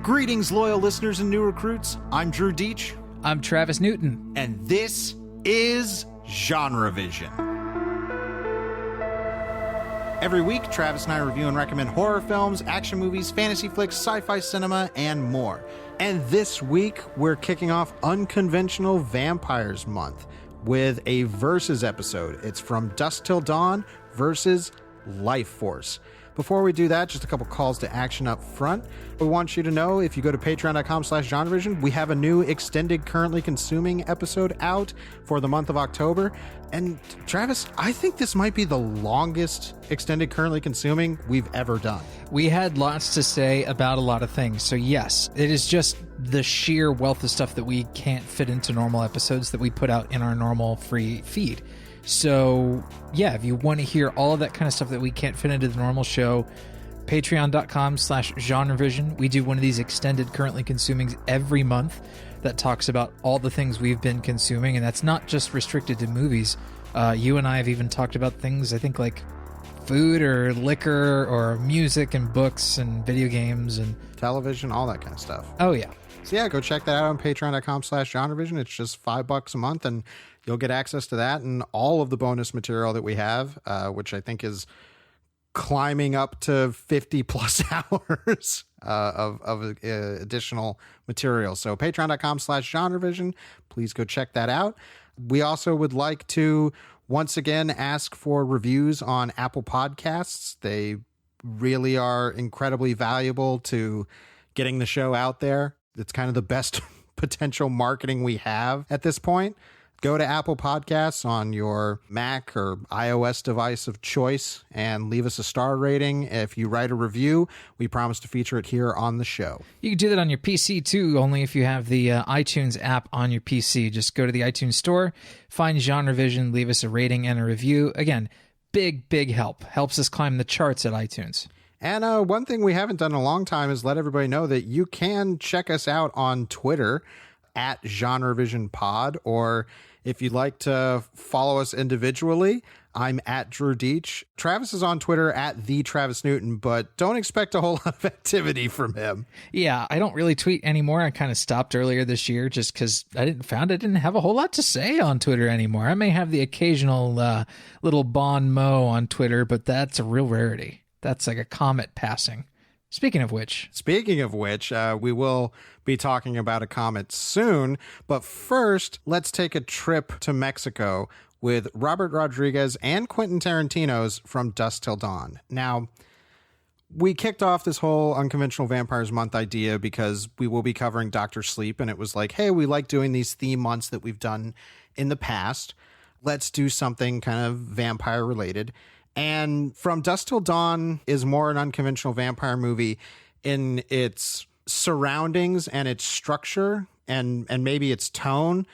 Greetings, loyal listeners and new recruits. I'm Drew Deach. I'm Travis Newton. And this is GenreVision. Every week, Travis and I review and recommend horror films, action movies, fantasy flicks, sci-fi cinema, and more. And this week, we're kicking off Unconventional Vampires Month with a Versus episode. It's from Dusk Till Dawn versus Lifeforce. Before we do that, just a couple calls to action up front. We want you to know, if you go to patreon.com/GenreVision, we have a new extended currently consuming episode out for the month of October. And Travis, I think this might be the longest extended currently consuming we've ever done. We had lots to say about a lot of things. So yes, it is just the sheer wealth of stuff that we can't fit into normal episodes that we put out in our normal free feed. So yeah, if you want to hear all of that kind of stuff that we can't fit into the normal show, patreon.com/GenreVision. We do one of these extended currently consumings every month that talks about all the things we've been consuming. And that's not just restricted to movies. You and I have even talked about things, I think, like food or liquor or music and books and video games and television, all that kind of stuff. Oh yeah. So yeah, go check that out on patreon.com/GenreVision. It's just $5 a month and you'll get access to that and all of the bonus material that we have, which I think is climbing up to 50 plus hours of additional material. So patreon.com/GenreVision. Please go check that out. We also would like to once again ask for reviews on Apple Podcasts. They really are incredibly valuable to getting the show out there. It's kind of the best potential marketing we have at this point. Go to Apple Podcasts on your Mac or iOS device of choice and leave us a star rating. If you write a review, we promise to feature it here on the show. You can do that on your PC too, only if you have the iTunes app on your PC. Just go to the iTunes store, find GenreVision, leave us a rating and a review. Again, big help. Helps us climb the charts at iTunes. And one thing we haven't done in a long time is let everybody know that you can check us out on Twitter at GenreVision Pod, or if you'd like to follow us individually, I'm at Drew Deach. Travis is on Twitter at the Travis Newton, but don't expect a whole lot of activity from him. Yeah, I don't really tweet anymore. I kind of stopped earlier this year just because I didn't have a whole lot to say on Twitter anymore. I may have the occasional little bon mot on Twitter, but that's a real rarity. That's like a comet passing. Speaking of which, we will be talking about a comet soon. But first, let's take a trip to Mexico with Robert Rodriguez and Quentin Tarantino's From Dusk Till Dawn. Now, we kicked off this whole Unconventional Vampires Month idea because we will be covering Dr. Sleep. And it was like, hey, we like doing these theme months that we've done in the past. Let's do something kind of vampire related. And From Dusk Till Dawn is more an unconventional vampire movie in its surroundings and its structure and maybe its tone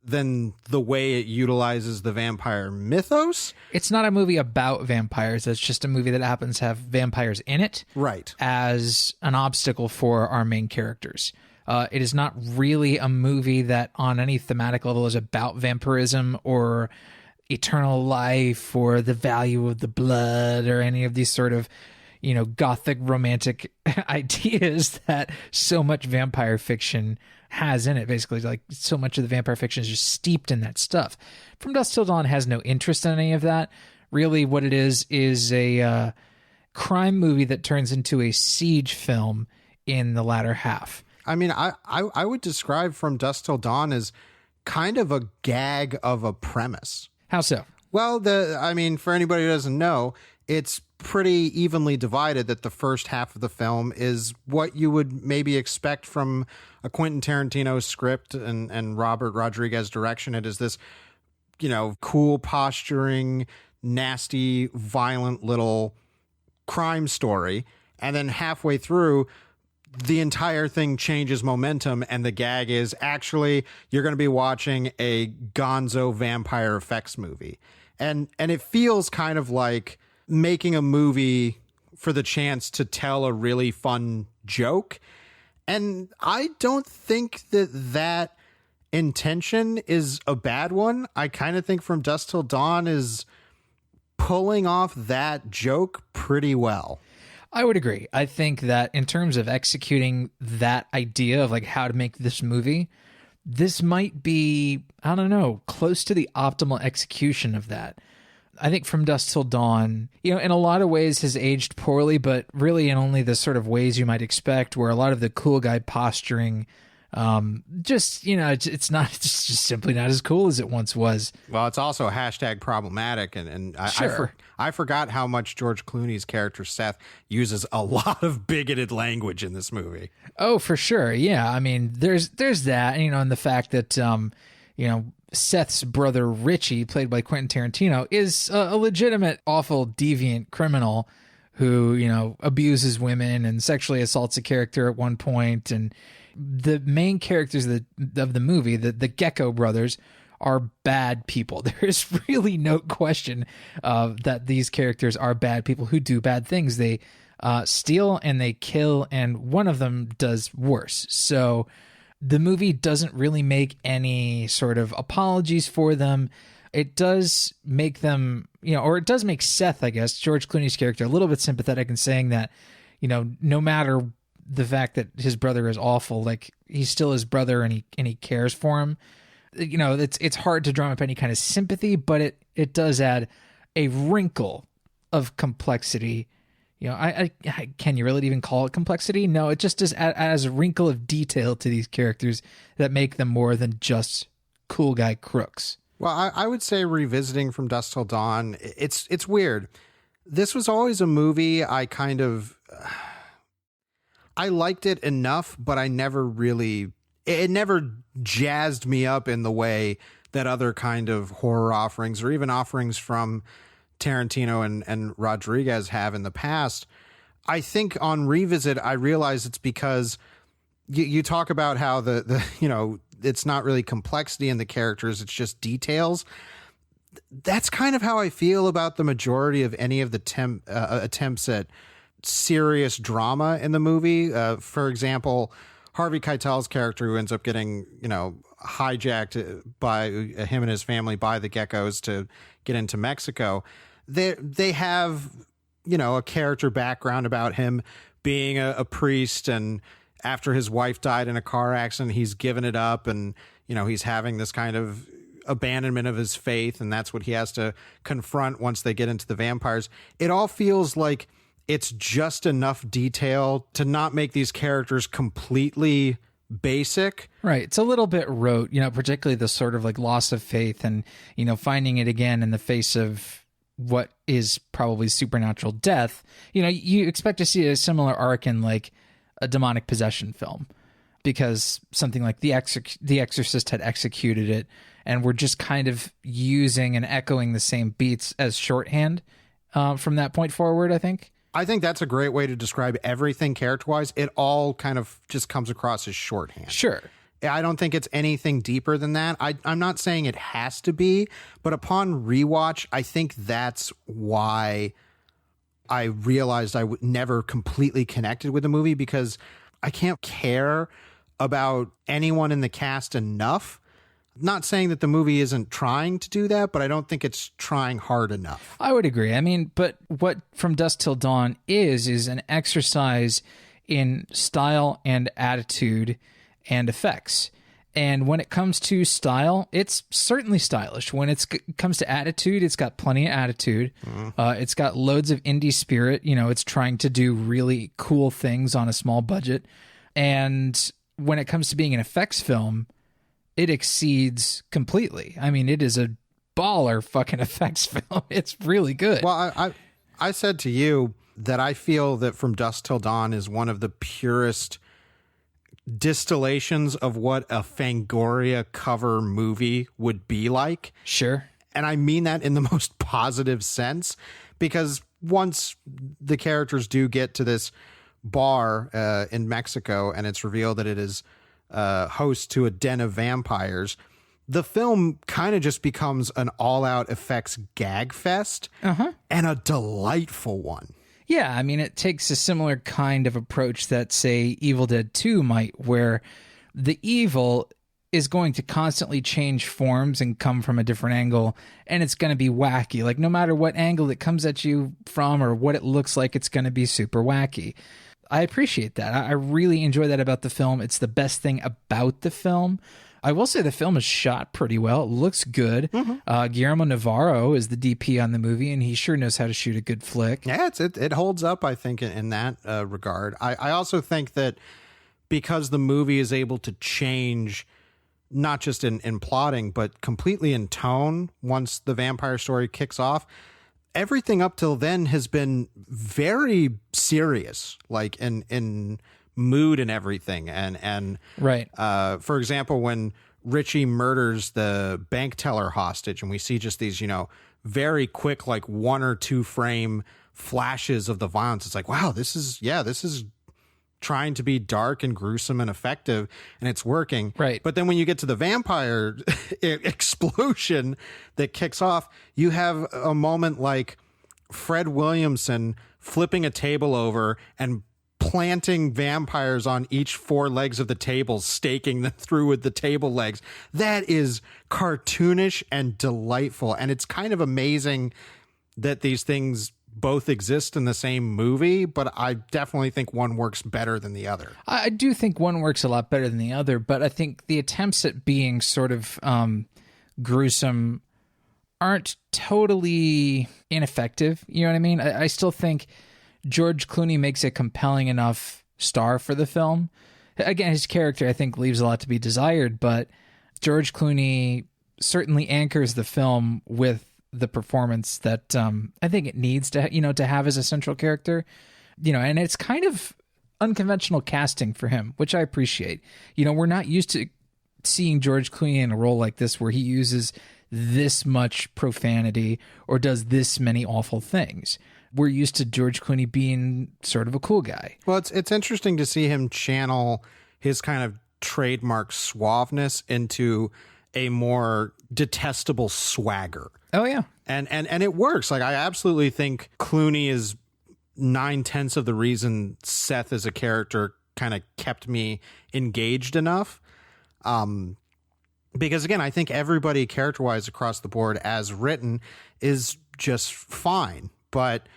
than the way it utilizes the vampire mythos. It's not a movie about vampires. It's just a movie that happens to have vampires in it. Right. As an obstacle for our main characters. It is not really a movie that on any thematic level is about vampirism or eternal life or the value of the blood or any of these sort of, gothic romantic ideas that so much vampire fiction has in it. Basically, like so much of the vampire fiction is just steeped in that stuff. From Dusk Till Dawn has no interest in any of that. Really what it is a crime movie that turns into a siege film in the latter half. I mean, I would describe From Dusk Till Dawn as kind of a gag of a premise. How so? Well, for anybody who doesn't know, it's pretty evenly divided that the first half of the film is what you would maybe expect from a Quentin Tarantino script and Robert Rodriguez direction. It is this, cool posturing, nasty, violent little crime story. And then halfway through, the entire thing changes momentum, and the gag is actually you're going to be watching a gonzo vampire effects movie. And it feels kind of like making a movie for the chance to tell a really fun joke. And I don't think that intention is a bad one. I kind of think From Dusk Till Dawn is pulling off that joke pretty well. I would agree. I think that in terms of executing that idea of like how to make this movie, this might be, I don't know, close to the optimal execution of that. I think From Dusk Till Dawn, in a lot of ways has aged poorly, but really in only the sort of ways you might expect, where a lot of the cool guy posturing, it's just simply not as cool as it once was. Well, it's also hashtag problematic, and Sure. I forgot how much George Clooney's character Seth uses a lot of bigoted language in this movie. Oh, for sure. Yeah. I mean, there's that, and the fact that, Seth's brother Richie, played by Quentin Tarantino, is a legitimate, awful, deviant criminal who, abuses women and sexually assaults a character at one point. And the main characters of the movie, the Gecko brothers, are bad people. There is really no question that these characters are bad people who do bad things. They steal and they kill, and one of them does worse. So the movie doesn't really make any sort of apologies for them. It does make them, or it does make Seth, I guess, George Clooney's character, a little bit sympathetic in saying that, no matter the fact that his brother is awful, like he's still his brother and he cares for him. It's hard to drum up any kind of sympathy, but it does add a wrinkle of complexity. Can you really even call it complexity? No, it just does adds a wrinkle of detail to these characters that make them more than just cool guy crooks. Well, I would say revisiting From Dusk Till Dawn, it's weird. This was always a movie I liked it enough, but I never really, it never jazzed me up in the way that other kind of horror offerings or even offerings from Tarantino and Rodriguez have in the past. I think on revisit, I realize it's because you talk about how the it's not really complexity in the characters, it's just details. That's kind of how I feel about the majority of any of the attempts at serious drama in the movie. For example, Harvey Keitel's character, who ends up getting, hijacked by him and his family by the Geckos to get into Mexico. They have, a character background about him being a priest, and after his wife died in a car accident, he's given it up, and, he's having this kind of abandonment of his faith, and that's what he has to confront once they get into the vampires. It all feels like it's just enough detail to not make these characters completely basic. Right. It's a little bit rote, particularly the sort of like loss of faith and, finding it again in the face of what is probably supernatural death. You expect to see a similar arc in like a demonic possession film, because something like The Exorcist had executed it, and we're just kind of using and echoing the same beats as shorthand from that point forward, I think. I think that's a great way to describe everything character-wise. It all kind of just comes across as shorthand. Sure. I don't think it's anything deeper than that. I'm not saying it has to be, but upon rewatch, I think that's why I realized I never completely connected with the movie, because I can't care about anyone in the cast enough. Not saying that the movie isn't trying to do that, but I don't think it's trying hard enough. I would agree. I mean, but what From Dusk Till Dawn is an exercise in style and attitude and effects. And when it comes to style, it's certainly stylish. When it comes to attitude, it's got plenty of attitude. It's got loads of indie spirit. It's trying to do really cool things on a small budget. And when it comes to being an effects film, it exceeds completely. I mean, it is a baller fucking effects film. It's really good. Well, I said to you that I feel that From Dusk Till Dawn is one of the purest distillations of what a Fangoria cover movie would be like. Sure. And I mean that in the most positive sense, because once the characters do get to this bar in Mexico, and it's revealed that it is host to a den of vampires, the film kind of just becomes an all-out effects gag fest, and a delightful one. Yeah, I mean, it takes a similar kind of approach that, say, Evil Dead 2 might, where the evil is going to constantly change forms and come from a different angle, and it's going to be wacky. Like, no matter what angle it comes at you from or what it looks like, it's going to be super wacky. I appreciate that. I really enjoy that about the film. It's the best thing about the film. I will say the film is shot pretty well. It looks good. Guillermo Navarro is the DP on the movie, and he sure knows how to shoot a good flick. Yeah, it holds up, I think, in that regard. I also think that because the movie is able to change not just in plotting, but completely in tone once the vampire story kicks off, everything up till then has been very serious, like in mood and everything. And right. For example, when Richie murders the bank teller hostage and we see just these, very quick, like 1 or 2 frame flashes of the violence, it's like, wow, this is trying to be dark and gruesome and effective, and it's working. Right. But then when you get to the vampire explosion that kicks off, you have a moment like Fred Williamson flipping a table over and planting vampires on each 4 legs of the table, staking them through with the table legs. That is cartoonish and delightful. And it's kind of amazing that these things both exist in the same movie, but I definitely think one works better than the other. I do think one works a lot better than the other, but I think the attempts at being sort of gruesome aren't totally ineffective. You know what I mean? I still think George Clooney makes a compelling enough star for the film. Again, his character, I think, leaves a lot to be desired, but George Clooney certainly anchors the film with the performance that I think it needs to, to have as a central character, and it's kind of unconventional casting for him, which I appreciate. We're not used to seeing George Clooney in a role like this where he uses this much profanity or does this many awful things. We're used to George Clooney being sort of a cool guy. Well, it's interesting to see him channel his kind of trademark suaveness into a more detestable swagger. Oh, yeah. And it works. Like, I absolutely think Clooney is 9/10 of the reason Seth as a character kind of kept me engaged enough. Because, again, I think everybody character-wise across the board as written is just fine. But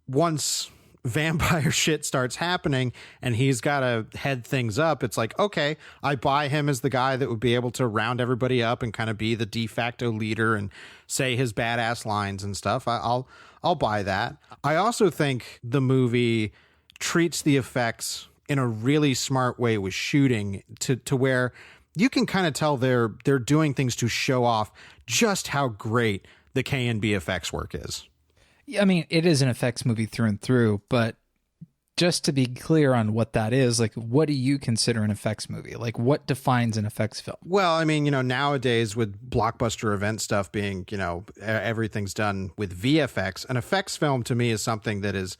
once vampire shit starts happening and he's got to head things up, it's like, okay, I buy him as the guy that would be able to round everybody up and kind of be the de facto leader and say his badass lines and stuff. I'll buy that. I also think the movie treats the effects in a really smart way with shooting to where you can kind of tell they're doing things to show off just how great the K&B effects work is. I mean, it is an effects movie through and through, but just to be clear on what that is, like, what do you consider an effects movie? Like, what defines an effects film? Well, I mean, nowadays with blockbuster event stuff being, everything's done with VFX, an effects film to me is something that is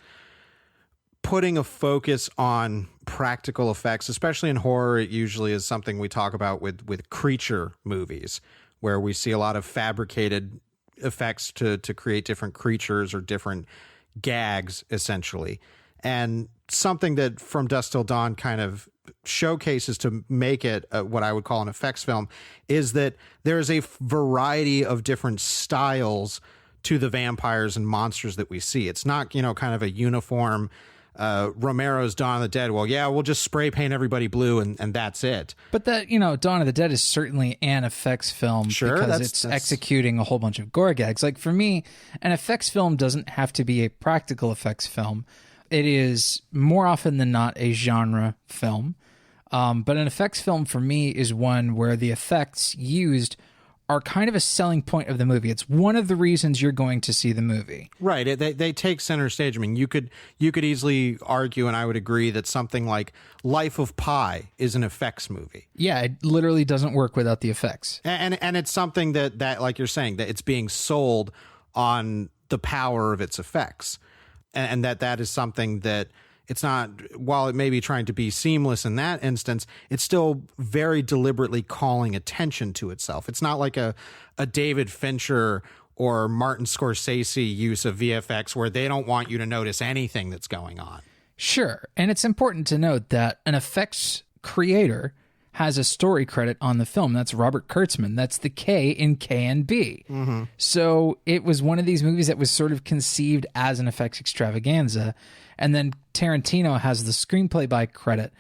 putting a focus on practical effects, especially in horror. It usually is something we talk about with creature movies, where we see a lot of fabricated effects to create different creatures or different gags, essentially. And something that From Dusk Till Dawn kind of showcases to make it what I would call an effects film is that there is a variety of different styles to the vampires and monsters that we see. It's not, kind of a uniform Romero's Dawn of the Dead. Well, yeah, we'll just spray paint everybody blue and that's it. But that, Dawn of the Dead is certainly an effects film, sure, because it's executing a whole bunch of gore gags. Like, for me, an effects film doesn't have to be a practical effects film. It is more often than not a genre film. But an effects film for me is one where the effects used are kind of a selling point of the movie. It's one of the reasons you're going to see the movie. Right. They take center stage. I mean, you could easily argue, and I would agree, that something like Life of Pi is an effects movie. Yeah, it literally doesn't work without the effects. And it's something that, like you're saying, that it's being sold on the power of its effects. And that is something that it's not, while it may be trying to be seamless in that instance, it's still very deliberately calling attention to itself. It's not like a David Fincher or Martin Scorsese use of VFX where they don't want you to notice anything that's going on. Sure. And it's important to note that an effects creator has a story credit on the film. That's Robert Kurtzman. That's the K in K&B. Mm-hmm. So it was one of these movies that was sort of conceived as an effects extravaganza. And then Tarantino has the screenplay by credit.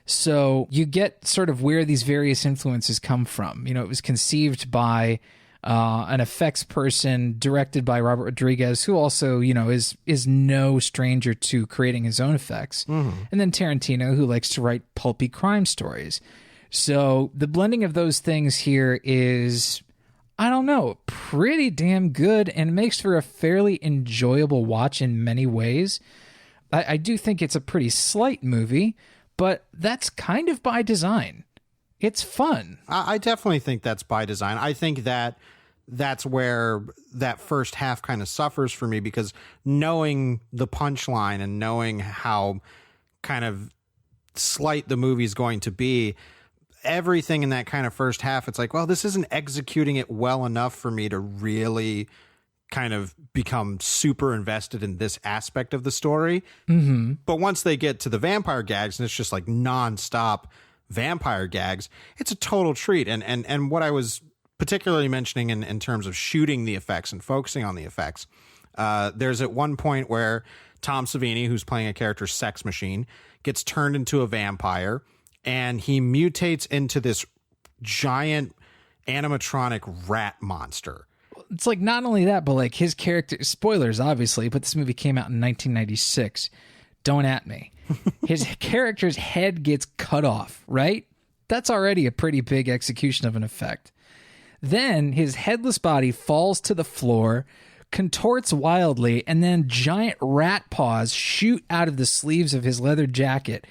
So you get sort of where these various influences come from. You know, it was conceived by an effects person, directed by Robert Rodriguez, who also, you know, is no stranger to creating his own effects. Mm-hmm. And then Tarantino, who likes to write pulpy crime stories. So the blending of those things here is, I don't know, pretty damn good, and makes for a fairly enjoyable watch in many ways. I do think it's a pretty slight movie, but that's kind of by design. It's fun. I definitely think that's by design. I think that's where that first half kind of suffers for me, because knowing the punchline and knowing how kind of slight the movie's going to be, everything in that kind of first half, it's like, well, this isn't executing it well enough for me to really kind of become super invested in this aspect of the story. Mm-hmm. But once they get to the vampire gags, and it's just like nonstop vampire gags, it's a total treat. And what I was particularly mentioning in terms of shooting the effects and focusing on the effects, there's at one point where Tom Savini, who's playing a character Sex Machine, gets turned into a vampire, and he mutates into this giant animatronic rat monster. It's like not only that, but like his character, spoilers obviously, but this movie came out in 1996. Don't at me. His character's head gets cut off, right? That's already a pretty big execution of an effect. Then his headless body falls to the floor, contorts wildly, and then giant rat paws shoot out of the sleeves of his leather jacket.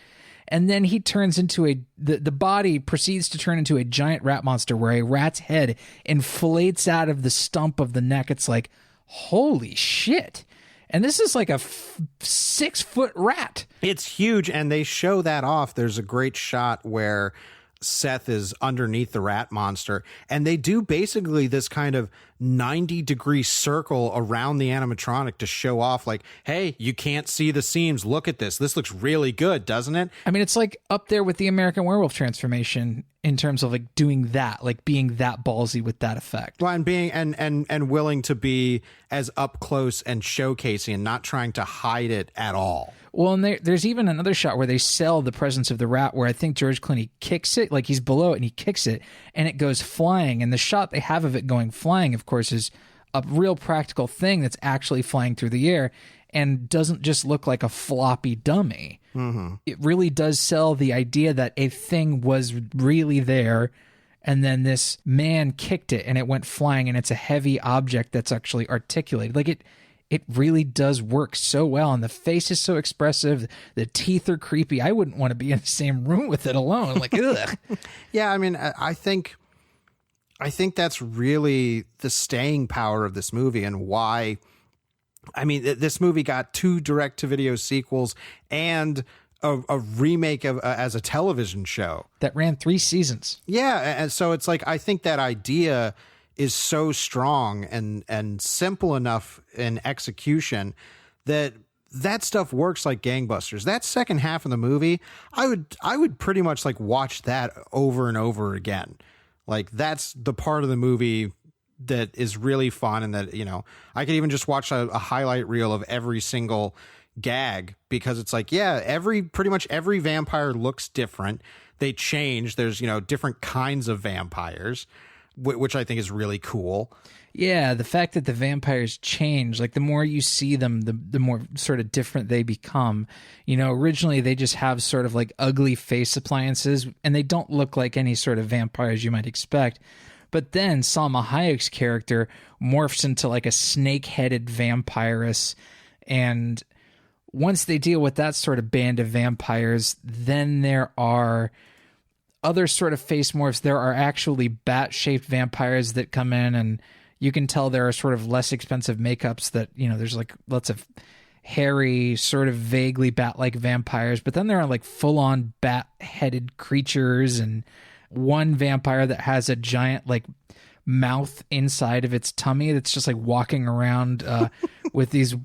And then he turns into the body proceeds to turn into a giant rat monster where a rat's head inflates out of the stump of the neck. It's like, holy shit. And this is like a 6-foot rat. It's huge, and they show that off. There's a great shot where Seth is underneath the rat monster, and they do basically this kind of 90-degree circle around the animatronic to show off, like, hey, you can't see the seams. Look at this. This looks really good, doesn't it? I mean, it's like up there with the American Werewolf transformation in terms of like doing that, like being that ballsy with that effect. Well, and being and willing to be as up close and showcasing and not trying to hide it at all. Well, and there's even another shot where they sell the presence of the rat, where I think George Clooney kicks it, like he's below it and he kicks it and it goes flying. And the shot they have of it going flying, of course, is a real practical thing that's actually flying through the air and doesn't just look like a floppy dummy. Mm-hmm. It really does sell the idea that a thing was really there, and then this man kicked it and it went flying, and it's a heavy object that's actually articulated. Like it really does work so well, and the face is so expressive. The teeth are creepy. I wouldn't want to be in the same room with it alone. Like, ugh. Yeah, I mean, I think that's really the staying power of this movie, and why. I mean, this movie got 2 direct-to-video sequels and a remake of as a television show that ran 3 seasons. Yeah, and so it's like, I think that idea is so strong and simple enough in execution that stuff works like gangbusters. That second half of the movie, I would pretty much like watch that over and over again. Like, that's the part of the movie that is really fun, and that, you know, I could even just watch a highlight reel of every single gag, because it's like, yeah, pretty much every vampire looks different. They change. There's, you know, different kinds of vampires, which I think is really cool. Yeah, the fact that the vampires change, like the more you see them, the more sort of different they become. You know, originally they just have sort of like ugly face appliances, and they don't look like any sort of vampires you might expect. But then Salma Hayek's character morphs into like a snake-headed vampiress, and once they deal with that sort of band of vampires, then there are other sort of face morphs. There are actually bat-shaped vampires that come in, and you can tell there are sort of less expensive makeups that, you know, there's like lots of hairy, sort of vaguely bat-like vampires, but then there are like full-on bat-headed creatures, and one vampire that has a giant like mouth inside of its tummy that's just like walking around with these,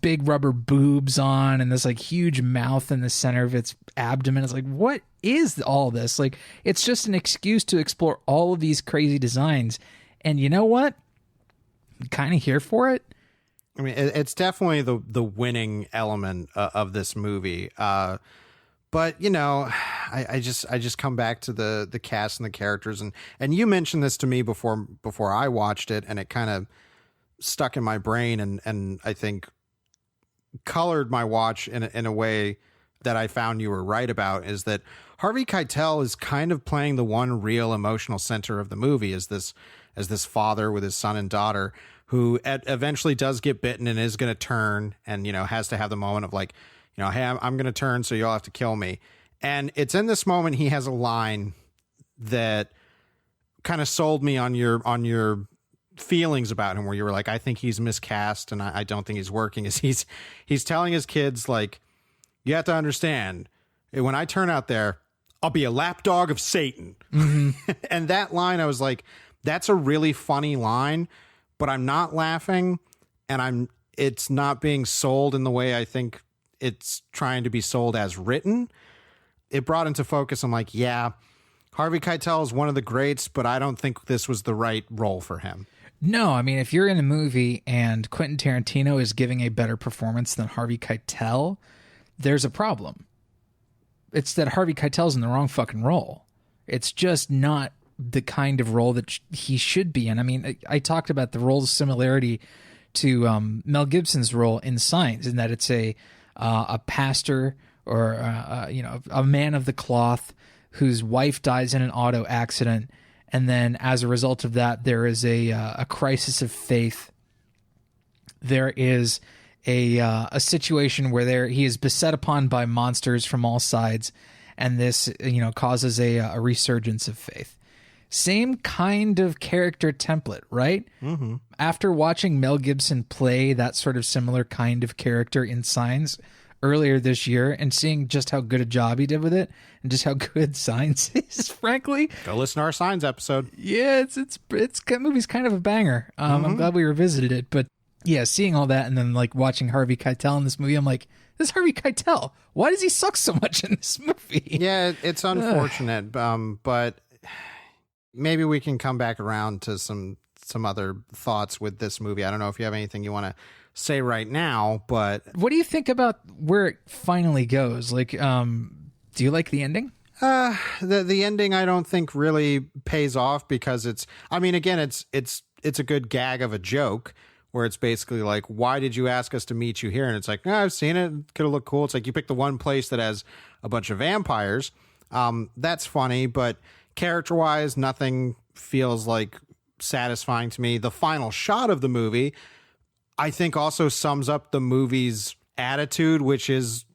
big rubber boobs on and this like huge mouth in the center of its abdomen. It's like, what is all this? Like, it's just an excuse to explore all of these crazy designs. And you know what? I'm kind of here for it. I mean, it's definitely the winning element of this movie. But I just come back to the cast and the characters, and you mentioned this to me before I watched it, and it kind of stuck in my brain, and I think colored my watch in a way that I found you were right about, is that Harvey Keitel is kind of playing the one real emotional center of the movie as this father with his son and daughter who eventually does get bitten and is going to turn and, has to have the moment of like, hey, I'm going to turn, so you'll have to kill me. And it's in this moment he has a line that kind of sold me on your feelings about him, where you were like, I think he's miscast and I don't think he's working. Is he's telling his kids, like, you have to understand, when I turn out there, I'll be a lapdog of Satan. Mm-hmm. And that line, I was like, that's a really funny line, but I'm not laughing, and it's not being sold in the way I think it's trying to be sold as written. It brought into focus, I'm like, yeah, Harvey Keitel is one of the greats, but I don't think this was the right role for him. No, I mean, if you're in a movie and Quentin Tarantino is giving a better performance than Harvey Keitel, there's a problem. It's that Harvey Keitel's in the wrong fucking role. It's just not the kind of role that he should be in. I mean, I talked about the role's similarity to Mel Gibson's role in Signs, in that it's a pastor or a man of the cloth whose wife dies in an auto accident, and then as a result of that, there is a crisis of faith. There is a situation where he is beset upon by monsters from all sides, and this causes a resurgence of faith. Same kind of character template, right? Mm-hmm. After watching Mel Gibson play that sort of similar kind of character in Signs earlier this year and seeing just how good a job he did with it and just how good Signs is, frankly. Go listen to our Signs episode. Yeah, that movie's kind of a banger. Mm-hmm. I'm glad we revisited it, but yeah, seeing all that and then like watching Harvey Keitel in this movie, I'm like, this is Harvey Keitel. Why does he suck so much in this movie? Yeah, it's unfortunate, but maybe we can come back around to some other thoughts with this movie. I don't know if you have anything you want to say right now, but what do you think about where it finally goes? Like, do you like the ending? The ending I don't think really pays off, because it's a good gag of a joke where it's basically like, why did you ask us to meet you here? And it's like, I've seen it. It could have looked cool. It's like you picked the one place that has a bunch of vampires. That's funny, but character-wise, nothing feels like satisfying to me. The final shot of the movie, I think, also sums up the movie's attitude, which is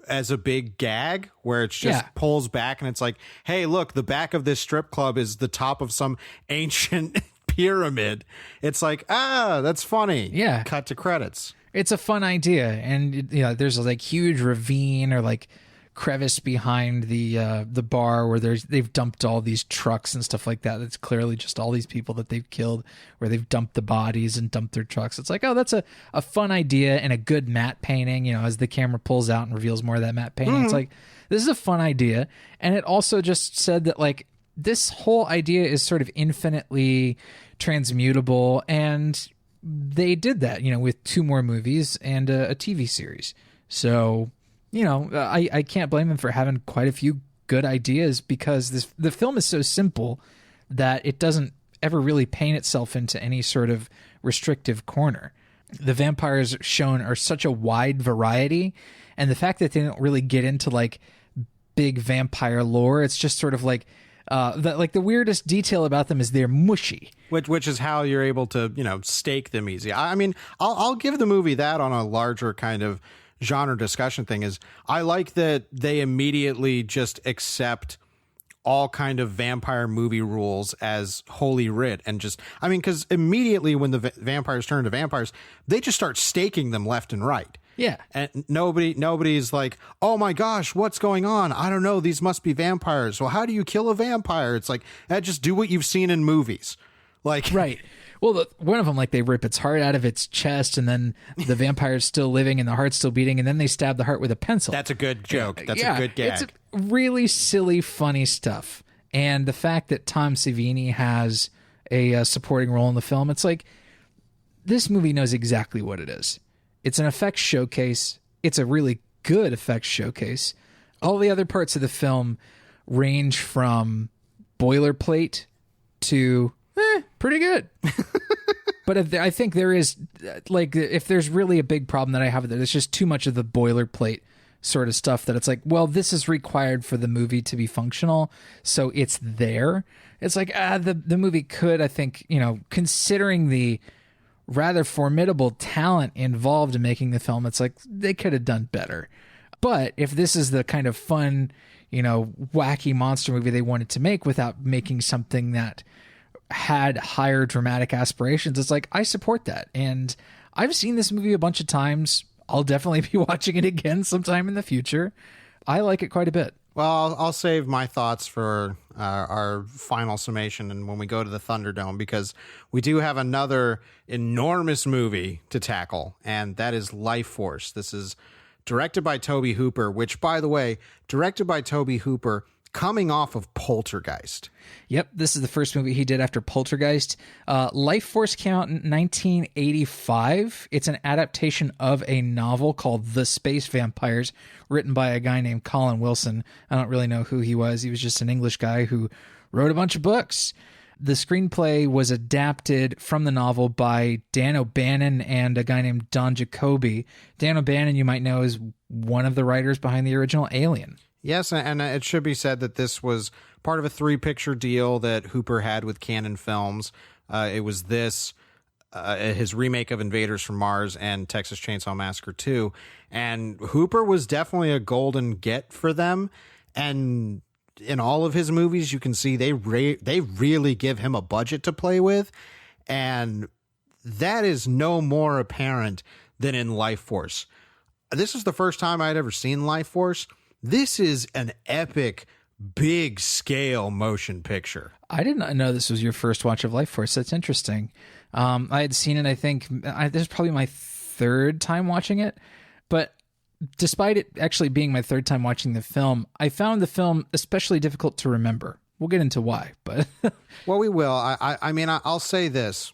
as a big gag, where it's just pulls back and it's like, hey, look, the back of this strip club is the top of some ancient pyramid. It's like, that's funny. Yeah. Cut to credits. It's a fun idea. And there's like huge ravine or like crevice behind the bar where they've dumped all these trucks and stuff like that. It's clearly just all these people that they've killed, where they've dumped the bodies and dumped their trucks. It's like, that's a fun idea and a good matte painting, as the camera pulls out and reveals more of that matte painting. Mm-hmm. It's like, this is a fun idea. And it also just said that like this whole idea is sort of infinitely transmutable, and they did that, with 2 more movies and a TV series. So I can't blame them for having quite a few good ideas, because the film is so simple that it doesn't ever really paint itself into any sort of restrictive corner. The vampires shown are such a wide variety, and the fact that they don't really get into like big vampire lore, it's just sort of like the weirdest detail about them is they're mushy. Which is how you're able to, stake them easy. I mean, I'll give the movie that on a larger kind of genre discussion thing. Is I like that they immediately just accept all kind of vampire movie rules as holy writ, and just, because immediately when the vampires turn to vampires, they just start staking them left and right. Yeah. And nobody's like, oh my gosh, what's going on? I don't know. These must be vampires. Well, how do you kill a vampire? It's like, just do what you've seen in movies. Like, right. Well, one of them, like, they rip its heart out of its chest, and then the vampire's still living and the heart's still beating, and then they stab the heart with a pencil. That's a good joke. That's a good gag. It's really silly, funny stuff. And the fact that Tom Savini has a supporting role in the film, it's like, this movie knows exactly what it is. It's an effects showcase. It's a really good effects showcase. All the other parts of the film range from boilerplate to pretty good. But I think there is, like, if there's really a big problem that I have with it, it's just too much of the boilerplate sort of stuff that it's like, well, this is required for the movie to be functional, so it's there. It's like, the movie could, I think, considering the rather formidable talent involved in making the film, it's like they could have done better. But if this is the kind of fun, wacky monster movie they wanted to make without making something that had higher dramatic aspirations, it's like, I support that. And I've seen this movie a bunch of times. I'll definitely be watching it again sometime in the future. I like it quite a bit. Well, I'll save my thoughts for our final summation and when we go to the Thunderdome, because we do have another enormous movie to tackle, and that is Lifeforce. This is directed by Tobe Hooper, which, by the way, directed by Tobe Hooper coming off of Poltergeist. Yep, this is the first movie he did after Poltergeist. Lifeforce came out in 1985. It's an adaptation of a novel called The Space Vampires, written by a guy named Colin Wilson. I don't really know who he was. He was just an English guy who wrote a bunch of books. The screenplay was adapted from the novel by Dan O'Bannon and a guy named Don Jacoby. Dan O'Bannon, you might know, is one of the writers behind the original Alien. Yes, and it should be said that this was part of a 3-picture deal that Hooper had with Cannon Films. It was this, his remake of Invaders from Mars and Texas Chainsaw Massacre 2. And Hooper was definitely a golden get for them. And in all of his movies, you can see they really give him a budget to play with. And that is no more apparent than in Lifeforce. This is the first time I'd ever seen Lifeforce. This is an epic, big scale motion picture. I did not know this was your first watch of Lifeforce. That's interesting. I had seen it, I think, this is probably my third time watching it. But despite it actually being my third time watching the film, I found the film especially difficult to remember. We'll get into why, but... Well, we will. I mean, I'll say this.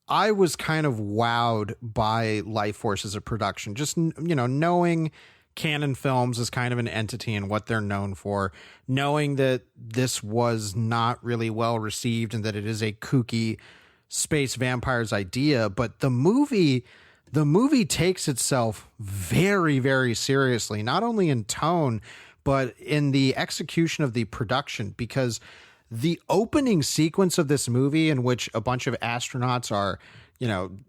I was kind of wowed by Lifeforce as a production. Just, knowing Cannon Films is kind of an entity and what they're known for, knowing that this was not really well received and that it is a kooky space vampires idea, but the movie takes itself very, very seriously, not only in tone, but in the execution of the production, because the opening sequence of this movie, in which a bunch of astronauts are,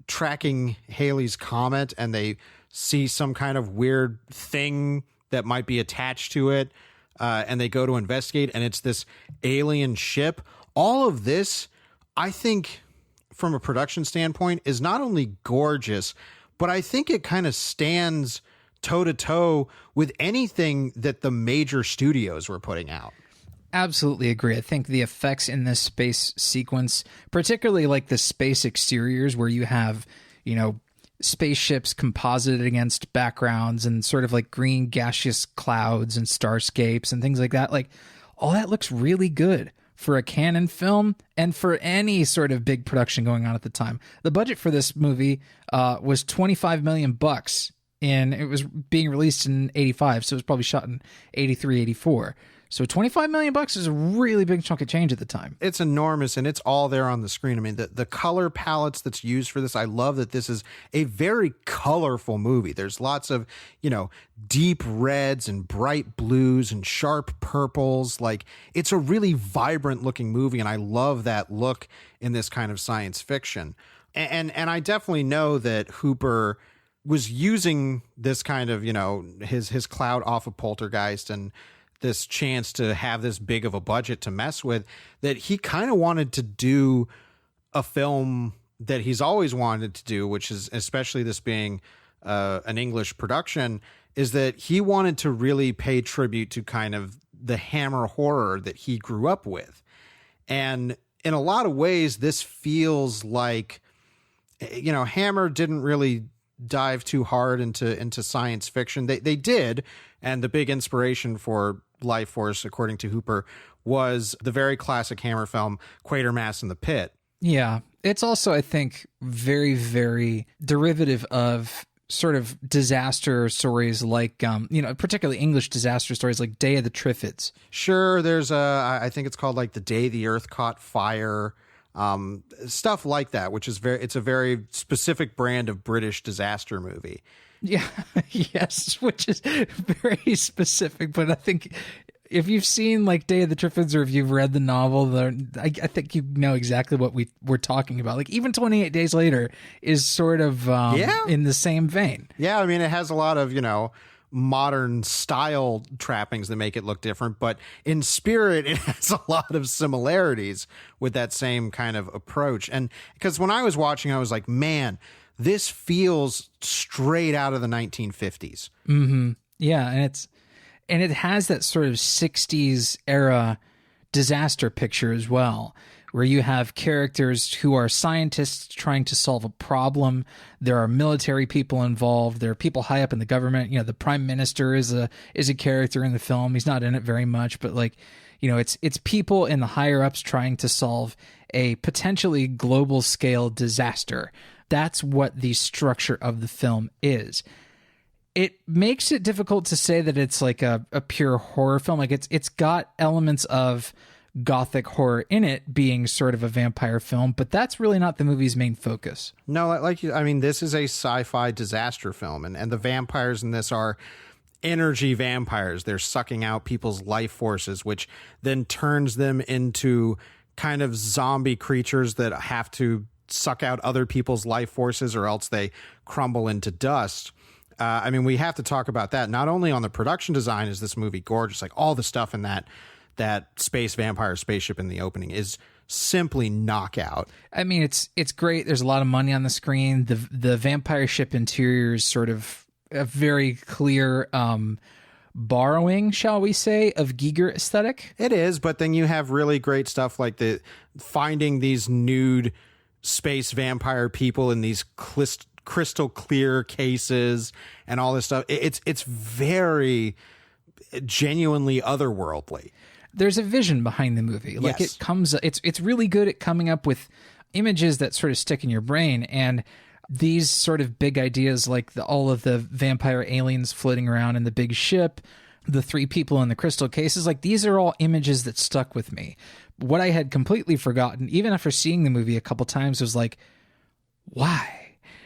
tracking Halley's Comet, and they see some kind of weird thing that might be attached to it, and they go to investigate, and it's this alien ship. All of this, I think, from a production standpoint, is not only gorgeous, but I think it kind of stands toe-to-toe with anything that the major studios were putting out. Absolutely agree. I think the effects in this space sequence, particularly like the space exteriors where you have, spaceships composited against backgrounds and sort of like green gaseous clouds and starscapes and things like that. Like, all that looks really good for a Cannon film and for any sort of big production going on at the time. The budget for this movie was $25 million, and it was being released in 85, so it was probably shot in 83, 84. So $25 million is a really big chunk of change at the time. It's enormous, and it's all there on the screen. I mean, the color palettes that's used for this, I love that this is a very colorful movie. There's lots of, deep reds and bright blues and sharp purples. Like, it's a really vibrant looking movie, and I love that look in this kind of science fiction. And I definitely know that Hooper was using this kind of, his clout off of Poltergeist and this chance to have this big of a budget to mess with, that he kind of wanted to do a film that he's always wanted to do, which is, especially this being an English production, is that he wanted to really pay tribute to kind of the Hammer horror that he grew up with. And in a lot of ways, this feels like, Hammer didn't really dive too hard into science fiction. They did, and the big inspiration for Lifeforce, according to Hooper, was the very classic Hammer film Quatermass in the Pit. Yeah, it's also, I think, very, very derivative of sort of disaster stories like, particularly English disaster stories like Day of the Triffids. Sure, there's I think it's called like The Day the Earth Caught Fire, stuff like that, which is it's a very specific brand of British disaster movie. Yeah, yes, which is very specific, but I think if you've seen like Day of the Triffids or if you've read the novel, I think you know exactly what we're talking about. Like even 28 Days Later is sort of in the same vein. Yeah, I mean, it has a lot of, modern style trappings that make it look different, but in spirit, it has a lot of similarities with that same kind of approach. And because when I was watching, I was like, man, this feels straight out of the 1950s. Mm-hmm. Yeah, and it has that sort of 60s era disaster picture as well, where you have characters who are scientists trying to solve a problem. There are military people involved. There are people high up in the government. The prime minister is a character in the film. He's not in it very much, but it's people in the higher ups trying to solve a potentially global scale disaster. That's what the structure of the film is. It makes it difficult to say that it's like a pure horror film. Like it's got elements of gothic horror in it, being sort of a vampire film, but that's really not the movie's main focus. No, this is a sci-fi disaster film, and the vampires in this are energy vampires. They're sucking out people's life forces, which then turns them into kind of zombie creatures that have to suck out other people's life forces or else they crumble into dust. We have to talk about that. Not only on the production design is this movie gorgeous, like all the stuff in that space vampire spaceship in the opening is simply knockout. I mean, it's great. There's a lot of money on the screen. The vampire ship interior is sort of a very clear borrowing, shall we say, of Giger aesthetic. It is, but then you have really great stuff like finding these nude space vampire people in these crystal clear cases and all this stuff. It's very genuinely otherworldly. There's a vision behind the movie. Like yes. It's really good at coming up with images that sort of stick in your brain, and these sort of big ideas like all of the vampire aliens floating around in the big ship, the three people in the crystal cases, like these are all images that stuck with me. What I had completely forgotten, even after seeing the movie a couple times, was like, why?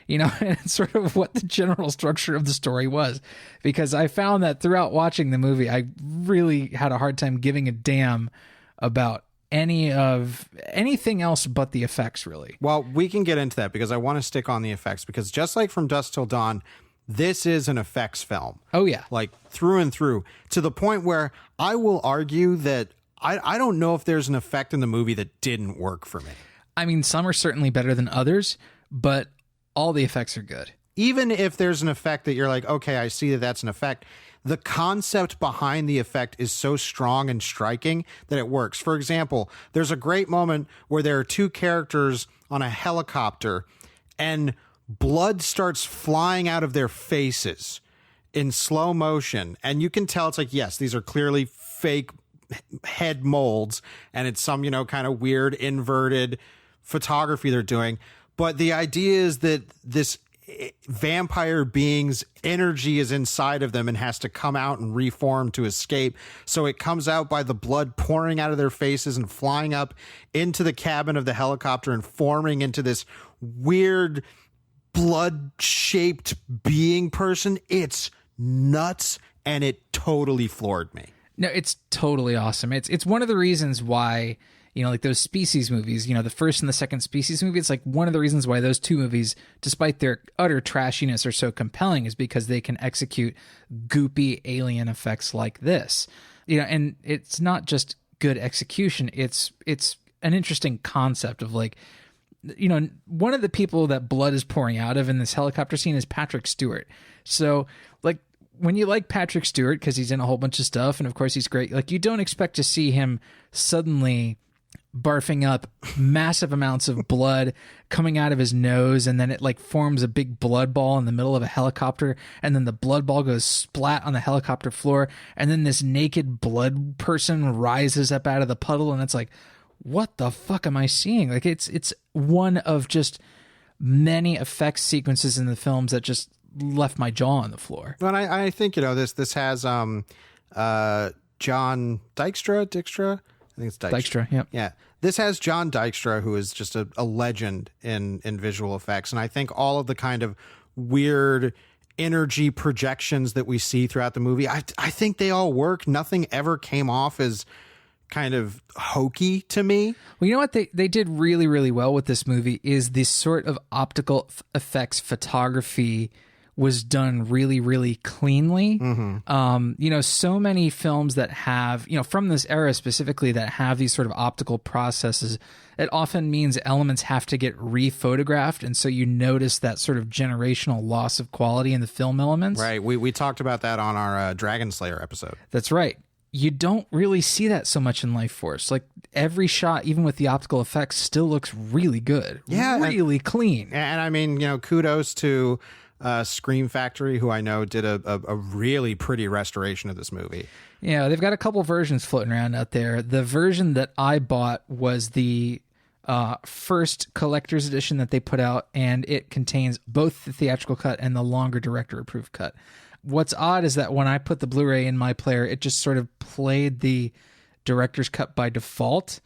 And it's sort of what the general structure of the story was, because I found that throughout watching the movie, I really had a hard time giving a damn about anything else but the effects, really. Well, we can get into that because I want to stick on the effects, because just like From Dusk Till Dawn, this is an effects film. Oh, yeah. Like through and through, to the point where I will argue that I don't know if there's an effect in the movie that didn't work for me. I mean, some are certainly better than others, but all the effects are good. Even if there's an effect that you're like, okay, I see that that's an effect, the concept behind the effect is so strong and striking that it works. For example, there's a great moment where there are two characters on a helicopter and blood starts flying out of their faces in slow motion. And you can tell it's like, yes, these are clearly fake head molds and it's some, kind of weird inverted photography they're doing. But the idea is that this vampire being's energy is inside of them and has to come out and reform to escape. So it comes out by the blood pouring out of their faces and flying up into the cabin of the helicopter and forming into this weird blood-shaped being person. It's nuts, and it totally floored me. No, it's totally awesome. It's one of the reasons why, like those Species movies, the first and the second Species movie, it's like one of the reasons why those two movies, despite their utter trashiness, are so compelling, is because they can execute goopy alien effects like this. And it's not just good execution. It's an interesting concept of like, one of the people that blood is pouring out of in this helicopter scene is Patrick Stewart. So like, when you like Patrick Stewart, because he's in a whole bunch of stuff, and of course he's great, like you don't expect to see him suddenly barfing up massive amounts of blood coming out of his nose, and then it like forms a big blood ball in the middle of a helicopter, and then the blood ball goes splat on the helicopter floor, and then this naked blood person rises up out of the puddle, and it's like, what the fuck am I seeing? Like it's one of just many effects sequences in the films that just left my jaw on the floor. But I think, this has John Dykstra. I think it's Dykstra. Yep. Yeah. This has John Dykstra, who is just a legend in visual effects. And I think all of the kind of weird energy projections that we see throughout the movie, I think they all work. Nothing ever came off as kind of hokey to me. Well, you know what they did really, really well with this movie is this sort of optical effects photography was done really, really cleanly. Mm-hmm. So many films that have, from this era specifically, that have these sort of optical processes, it often means elements have to get rephotographed. And so you notice that sort of generational loss of quality in the film elements. Right. We talked about that on our Dragon Slayer episode. That's right. You don't really see that so much in Lifeforce. Like every shot, even with the optical effects, still looks really good. Yeah. Really clean. And I mean, kudos to Scream Factory, who I know did a really pretty restoration of this movie. Yeah, they've got a couple versions floating around out there. The version that I bought was the first collector's edition that they put out, and it contains both the theatrical cut and the longer director-approved cut. What's odd is that when I put the Blu-ray in my player, it just sort of played the director's cut by default.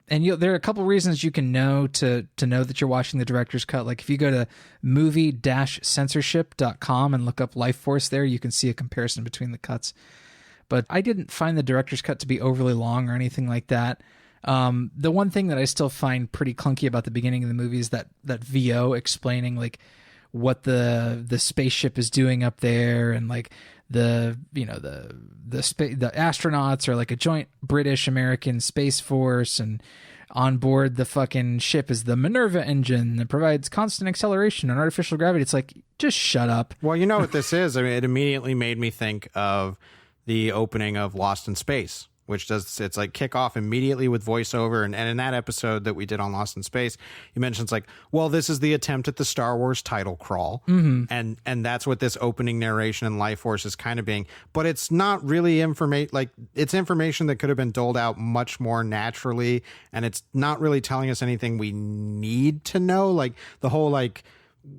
And there are a couple reasons you can know to know that you're watching the director's cut. Like if you go to movie-censorship.com and look up Lifeforce there, you can see a comparison between the cuts. But I didn't find the director's cut to be overly long or anything like that. The one thing that I still find pretty clunky about the beginning of the movie is that VO explaining like what the spaceship is doing up there, and like the astronauts are like a joint British American Space Force, and on board the fucking ship is the Minerva engine that provides constant acceleration and artificial gravity. It's like, just shut up. Well, you know what this is? I mean, it immediately made me think of the opening of Lost in Space, which it's like kick off immediately with voiceover. And in that episode that we did on Lost in Space, you mentioned it's like, well, this is the attempt at the Star Wars title crawl. Mm-hmm. And that's what this opening narration in Lifeforce is kind of being. But it's not really information, like it's information that could have been doled out much more naturally. And it's not really telling us anything we need to know. Like the whole like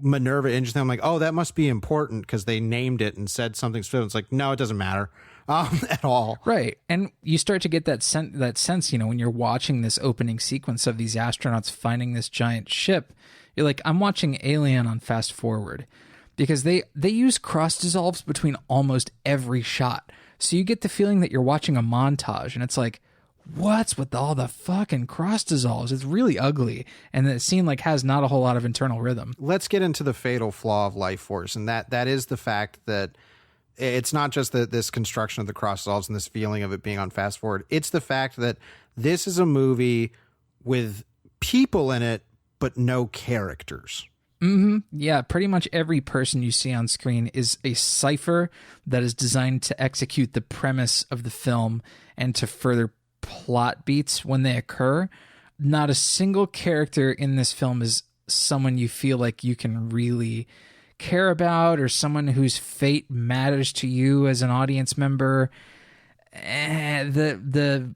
Minerva engine thing, I'm like, oh, that must be important because they named it and said something specific. It's like, no, it doesn't matter. At all. Right. And you start to get that sense, when you're watching this opening sequence of these astronauts finding this giant ship, you're like, I'm watching Alien on fast forward, because they use cross dissolves between almost every shot. So you get the feeling that you're watching a montage, and it's like, what's with all the fucking cross dissolves? It's really ugly. And the scene like has not a whole lot of internal rhythm. Let's get into the fatal flaw of Lifeforce. And that is the fact that it's not just this construction of the cross dissolves and this feeling of it being on fast forward. It's the fact that this is a movie with people in it, but no characters. Mm-hmm. Yeah, pretty much every person you see on screen is a cipher that is designed to execute the premise of the film and to further plot beats when they occur. Not a single character in this film is someone you feel like you can really care about, or someone whose fate matters to you as an audience member. The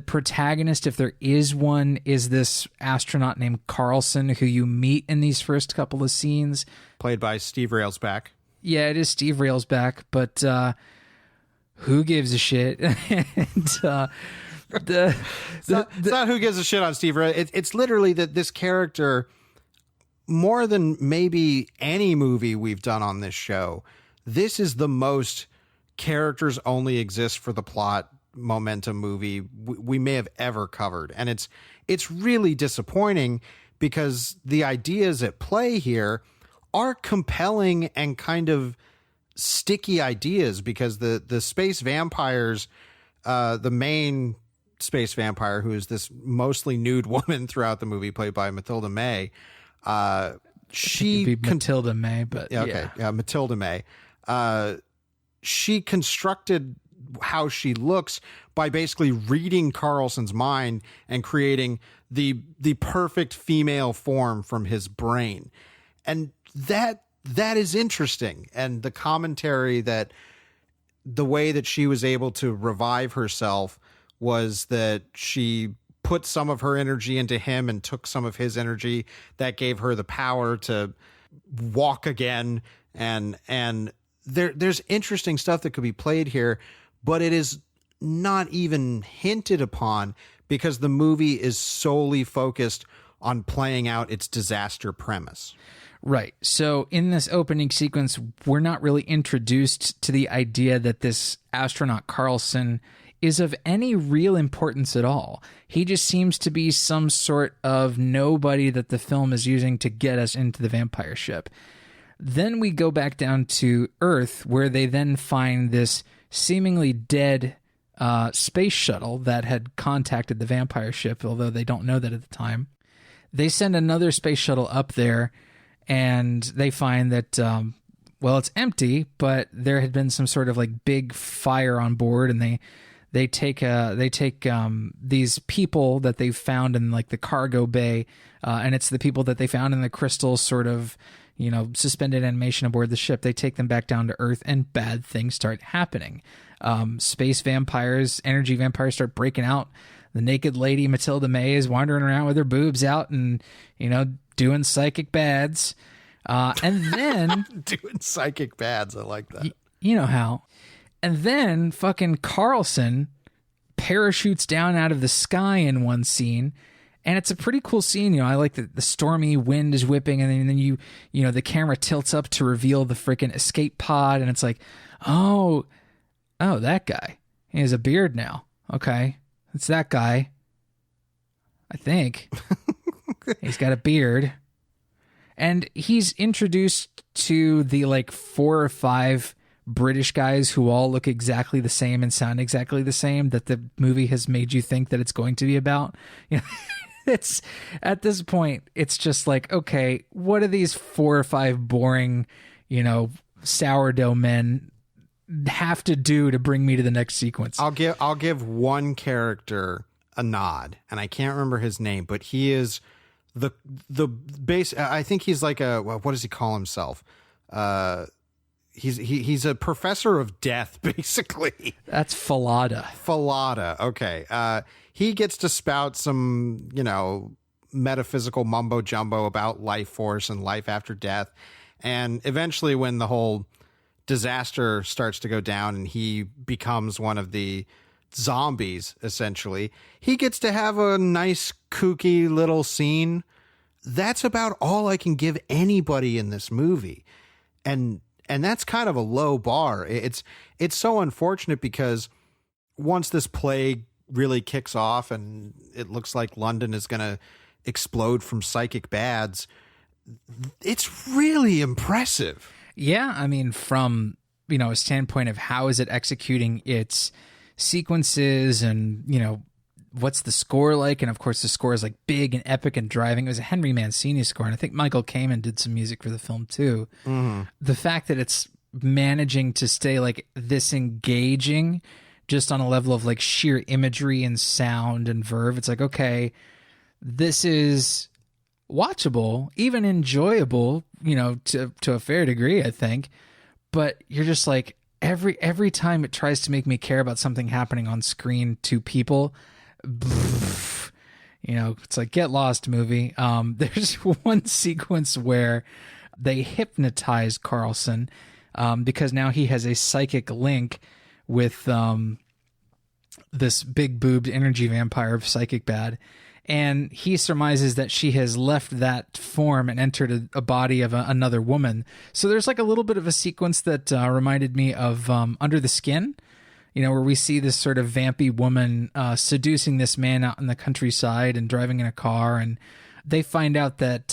protagonist, if there is one, is this astronaut named Carlson, who you meet in these first couple of scenes, played by Steve Railsback. Yeah, it is Steve Railsback, but who gives a shit? And it's not who gives a shit on Steve Railsback. It's literally that this character, more than maybe any movie we've done on this show, this is the most characters only exist for the plot momentum movie we may have ever covered. And it's really disappointing, because the ideas at play here are compelling and kind of sticky ideas, because the space vampires, the main space vampire, who is this mostly nude woman throughout the movie, played by Matilda May, Matilda May, but yeah, okay, yeah, Matilda May. She constructed how she looks by basically reading Carlson's mind and creating the perfect female form from his brain. And that is interesting. And the commentary that the way that she was able to revive herself was that she put some of her energy into him and took some of his energy. That gave her the power to walk again. And there's interesting stuff that could be played here, but it is not even hinted upon because the movie is solely focused on playing out its disaster premise. Right. So in this opening sequence, we're not really introduced to the idea that this astronaut Carlson is of any real importance at all. He just seems to be some sort of nobody that the film is using to get us into the vampire ship. Then we go back down to Earth, where they then find this seemingly dead space shuttle that had contacted the vampire ship, although they don't know that at the time. They send another space shuttle up there, and they find that, it's empty, but there had been some sort of like big fire on board, and they take these people that they found in like the cargo bay, and it's the people that they found in the crystal sort of, suspended animation aboard the ship. They take them back down to Earth, and bad things start happening. Space vampires, energy vampires start breaking out. The naked lady Matilda May is wandering around with her boobs out and, doing psychic bads. And then doing psychic bads. I like that. You know how. And then fucking Carlson parachutes down out of the sky in one scene. And it's a pretty cool scene. I like that the stormy wind is whipping, and then you the camera tilts up to reveal the freaking escape pod, and it's like, oh, that guy. He has a beard now. Okay. It's that guy. I think. He's got a beard. And he's introduced to the like 4 or 5 British guys who all look exactly the same and sound exactly the same that the movie has made you think that it's going to be about. It's at this point, it's just like, okay, what do these 4 or 5 boring, sourdough men have to do to bring me to the next sequence? I'll give one character a nod, and I can't remember his name, but he is the base. I think he's like what does he call himself? He's a professor of death, basically. That's Falada. Okay. He gets to spout some, metaphysical mumbo jumbo about life force and life after death. And eventually when the whole disaster starts to go down and he becomes one of the zombies, essentially, he gets to have a nice, kooky little scene. That's about all I can give anybody in this movie. And that's kind of a low bar. It's so unfortunate because once this plague really kicks off and it looks like London is going to explode from psychic bads, it's really impressive. Yeah, I mean, from, a standpoint of how is it executing its sequences and, what's the score like? And of course the score is like big and epic and driving. It was a Henry Mancini score, and I think Michael Kamen did some music for the film too. Mm-hmm. The fact that it's managing to stay like this engaging just on a level of like sheer imagery and sound and verve, it's like, okay, this is watchable, even enjoyable, to a fair degree, I think. But you're just like, every time it tries to make me care about something happening on screen to people, it's like, get lost, movie. There's one sequence where they hypnotize Carlson because now he has a psychic link with this big boobed energy vampire, psychic bad, and he surmises that she has left that form and entered a body of another woman. So there's like a little bit of a sequence that reminded me of Under the Skin, where we see this sort of vampy woman seducing this man out in the countryside and driving in a car, and they find out that,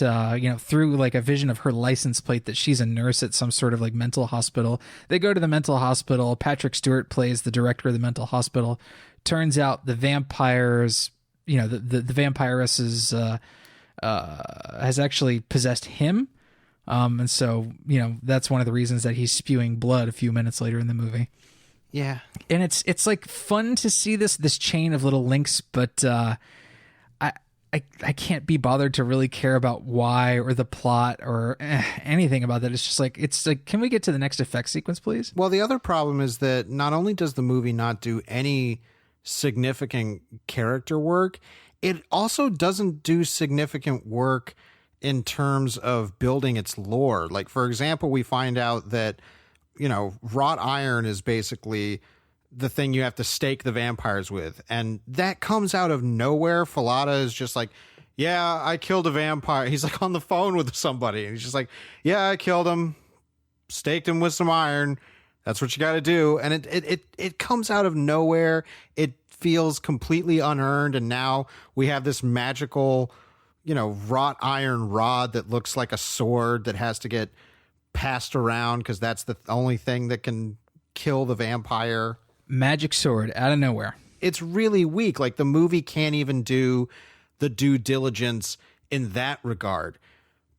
through like a vision of her license plate, that she's a nurse at some sort of like mental hospital. They go to the mental hospital. Patrick Stewart plays the director of the mental hospital. Turns out the vampires, the vampiress has actually possessed him. And so, that's one of the reasons that he's spewing blood a few minutes later in the movie. Yeah. And it's like fun to see this chain of little links, but I can't be bothered to really care about why or the plot or anything about that. It's like, can we get to the next effect sequence, please? Well, the other problem is that not only does the movie not do any significant character work, it also doesn't do significant work in terms of building its lore. Like, for example, we find out that, wrought iron is basically the thing you have to stake the vampires with. And that comes out of nowhere. Falada is just like, yeah, I killed a vampire. He's like on the phone with somebody. And he's just like, yeah, I killed him, staked him with some iron. That's what you got to do. And it comes out of nowhere. It feels completely unearned. And now we have this magical, wrought iron rod that looks like a sword that has to get passed around because that's the only thing that can kill the vampire. Magic sword out of nowhere. It's really weak. Like, the movie can't even do the due diligence in that regard.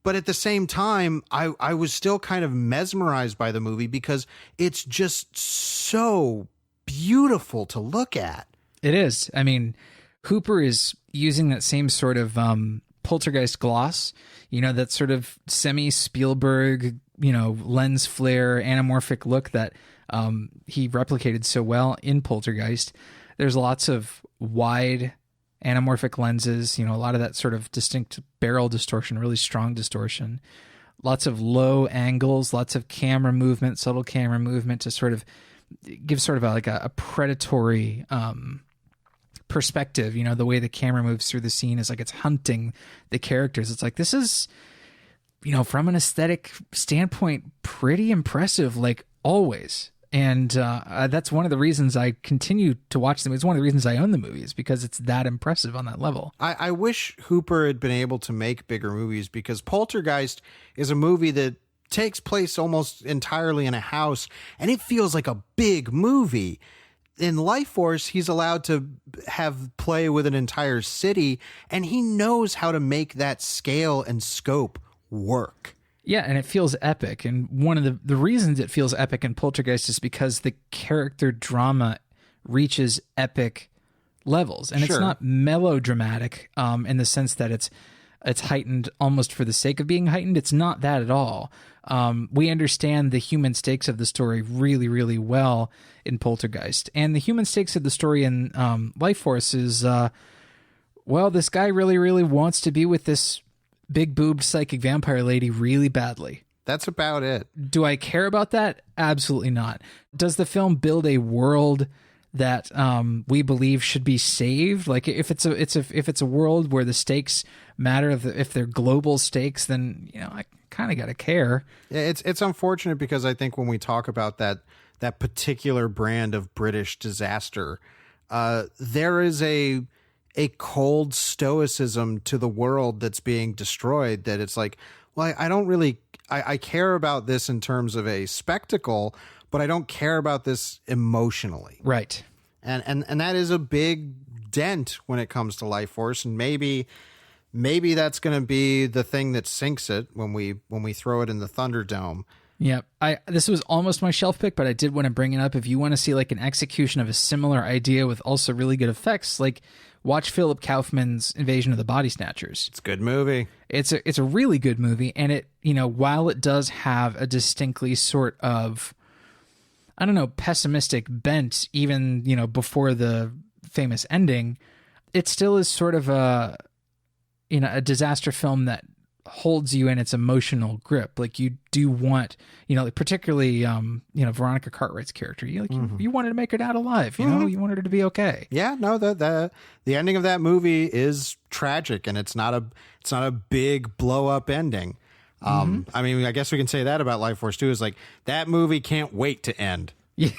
But at the same time, I was still kind of mesmerized by the movie because it's just so beautiful to look at. It is. I mean, Hooper is using that same sort of poltergeist gloss, that sort of semi-Spielberg, lens flare, anamorphic look that he replicated so well in Poltergeist. There's lots of wide anamorphic lenses, a lot of that sort of distinct barrel distortion, really strong distortion, lots of low angles, lots of camera movement, subtle camera movement to sort of give sort of a predatory perspective. The way the camera moves through the scene is like it's hunting the characters. It's like, this is, from an aesthetic standpoint, pretty impressive, like always. And that's one of the reasons I continue to watch them. It's one of the reasons I own the movie, is because it's that impressive on that level. I wish Hooper had been able to make bigger movies, because Poltergeist is a movie that takes place almost entirely in a house, and it feels like a big movie. In Lifeforce, he's allowed to have play with an entire city, and he knows how to make that scale and scope work. Yeah, and it feels epic. And one of the reasons it feels epic in Poltergeist is because the character drama reaches epic levels. And It's not melodramatic in the sense that it's heightened almost for the sake of being heightened. It's not that at all. We understand the human stakes of the story really, really well in Poltergeist. And the human stakes of the story in Lifeforce is, this guy really, really wants to be with this big-boobed psychic vampire lady really badly. That's about it. Do I care about that? Absolutely not. Does the film build a world that we believe should be saved? Like, if it's a world where the stakes matter, if they're global stakes, then I kind of got to care. Yeah, it's unfortunate, because I think when we talk about that particular brand of British disaster, there is a cold stoicism to the world that's being destroyed, that it's like, well, I don't really, I care about this in terms of a spectacle, but I don't care about this emotionally. Right. And that is a big dent when it comes to Lifeforce. And maybe that's going to be the thing that sinks it when we throw it in the Thunderdome. Yeah, this was almost my shelf pick, but I did want to bring it up. If you want to see like an execution of a similar idea with also really good effects, like watch Philip Kaufman's Invasion of the Body Snatchers. It's a good movie. It's a really good movie, and it, while it does have a distinctly sort of, I don't know, pessimistic bent, even, before the famous ending, it still is sort of a disaster film that holds you in its emotional grip. Like, you do want, particularly, Veronica Cartwright's character, you wanted to make her out alive, you wanted her to be okay. Yeah, no, the ending of that movie is tragic, and it's not a big blow up ending. I mean, I guess we can say that about Lifeforce too, is like, that movie can't wait to end. Yeah.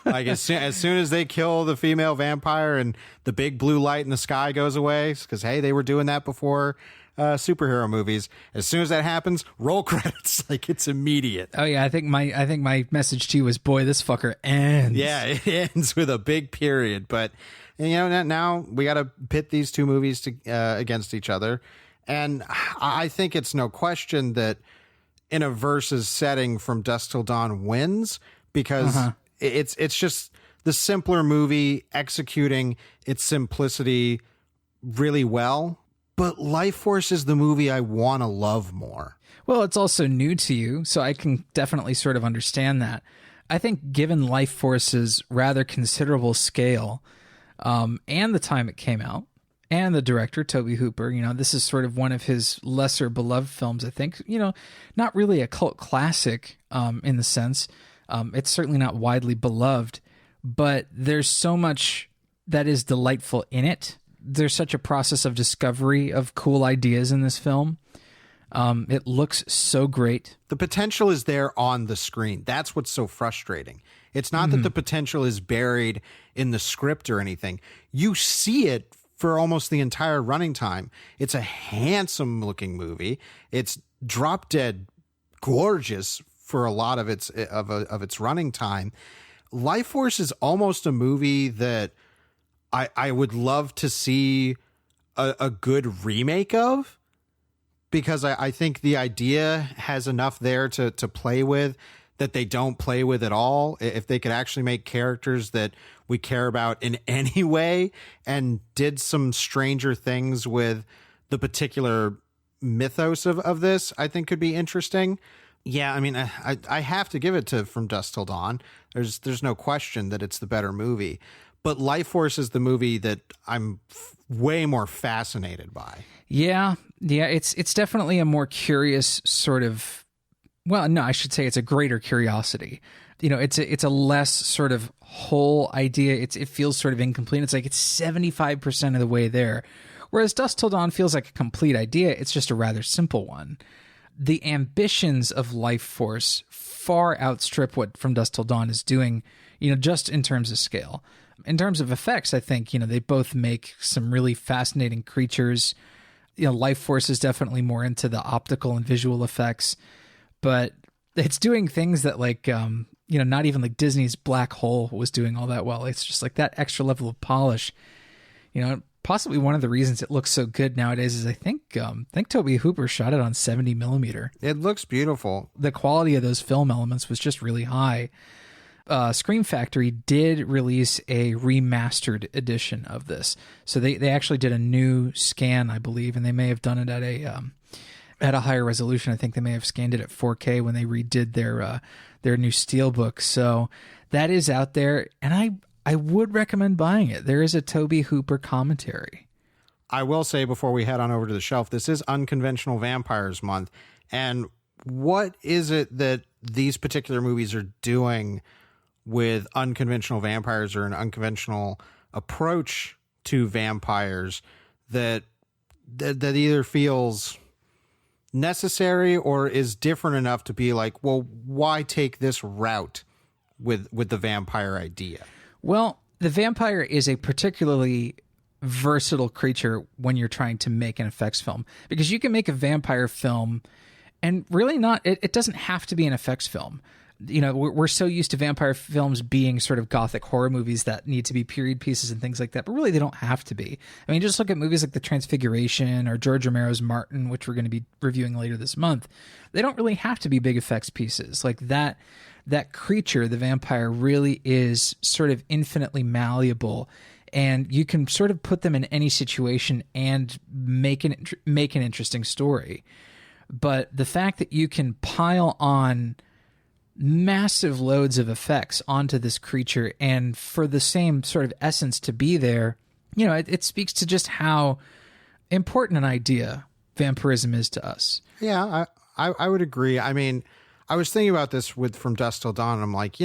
Like, as soon as they kill the female vampire and the big blue light in the sky goes away, because, hey, they were doing that before superhero movies. As soon as that happens, roll credits. Like, it's immediate. Oh yeah, I think my message to you was, boy, this fucker ends. Yeah, it ends with a big period. But now we got to pit these two movies against each other, and I think it's no question that in a versus setting, From Dusk Till Dawn wins, because It's just the simpler movie executing its simplicity really well. But Lifeforce is the movie I want to love more. Well, it's also new to you, so I can definitely sort of understand that. I think given Lifeforce's rather considerable scale, and the time it came out, and the director, Tobe Hooper, this is sort of one of his lesser beloved films, I think. Not really a cult classic in the sense. It's certainly not widely beloved, but there's so much that is delightful in it. There's such a process of discovery of cool ideas in this film. It looks so great. The potential is there on the screen. That's what's so frustrating. It's not that the potential is buried in the script or anything. You see it for almost the entire running time. It's a handsome looking movie. It's drop dead gorgeous for a lot of its running time. Lifeforce is almost a movie that I would love to see a good remake of, because I think the idea has enough there to play with that they don't play with at all. If they could actually make characters that we care about in any way and did some stranger things with the particular mythos of this, I think could be interesting. Yeah, I mean, I have to give it to From Dusk Till Dawn. There's no question that it's the better movie. But Lifeforce is the movie that I'm way more fascinated by. Yeah, it's definitely a more curious sort of, well, no, I should say it's a greater curiosity. It's a less sort of whole idea. It feels sort of incomplete. It's like it's 75% of the way there. Whereas Dusk Till Dawn feels like a complete idea. It's just a rather simple one. The ambitions of Lifeforce far outstrip what From Dusk Till Dawn is doing, just in terms of scale. In terms of effects, I think, they both make some really fascinating creatures. Lifeforce is definitely more into the optical and visual effects, but it's doing things that not even like Disney's Black Hole was doing all that well. It's just like that extra level of polish. Possibly one of the reasons it looks so good nowadays is I think Tobe Hooper shot it on 70 millimeter. It looks beautiful. The quality of those film elements was just really high. Scream Factory did release a remastered edition of this. So they actually did a new scan, I believe, and they may have done it at a higher resolution. I think they may have scanned it at 4K when they redid their new Steelbook. So that is out there, and I would recommend buying it. There is a Tobe Hooper commentary. I will say before we head on over to the shelf, this is Unconventional Vampires Month. And what is it that these particular movies are doing with unconventional vampires or an unconventional approach to vampires that either feels necessary or is different enough to be like, well, why take this route with the vampire idea? Well, the vampire is a particularly versatile creature when you're trying to make an effects film, because you can make a vampire film and really it doesn't have to be an effects film. We're so used to vampire films being sort of gothic horror movies that need to be period pieces and things like that, but really they don't have to be. I mean, just look at movies like The Transfiguration or George Romero's Martin, which we're going to be reviewing later this month. They don't really have to be big effects pieces. Like that creature, the vampire, really is sort of infinitely malleable, and you can sort of put them in any situation and make an interesting story. But the fact that you can pile on massive loads of effects onto this creature and for the same sort of essence to be there, it speaks to just how important an idea vampirism is to us. Yeah, I would agree. I mean, I was thinking about this with From Dusk Till Dawn, and I'm like,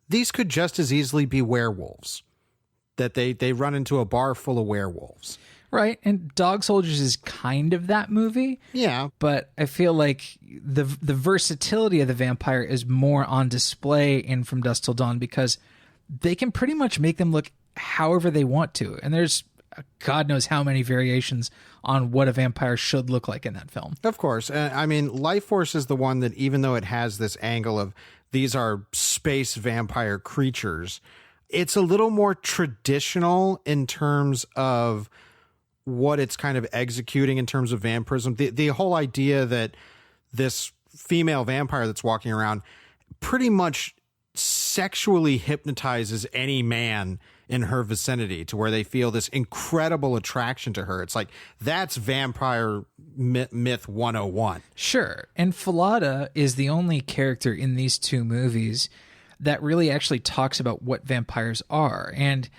these could just as easily be werewolves, that they run into a bar full of werewolves. Right, and Dog Soldiers is kind of that movie. Yeah. But I feel like the versatility of the vampire is more on display in From Dusk Till Dawn, because they can pretty much make them look however they want to. And there's God knows how many variations on what a vampire should look like in that film. Of course. I mean, Lifeforce is the one that, even though it has this angle of these are space vampire creatures, it's a little more traditional in terms of what it's kind of executing in terms of vampirism. The whole idea that this female vampire that's walking around pretty much sexually hypnotizes any man in her vicinity to where they feel this incredible attraction to her. It's like, that's vampire myth 101. Sure. And Falada is the only character in these two movies that really actually talks about what vampires are. And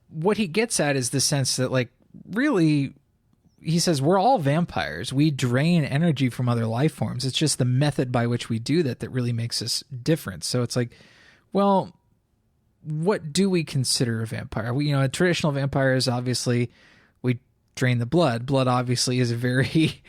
what he gets at is the sense that, like, really, he says we're all vampires. We drain energy from other life forms. It's just the method by which we do that that really makes us different. So it's like, well, what do we consider a vampire? We, a traditional vampire is obviously we drain the blood. Blood obviously is a very,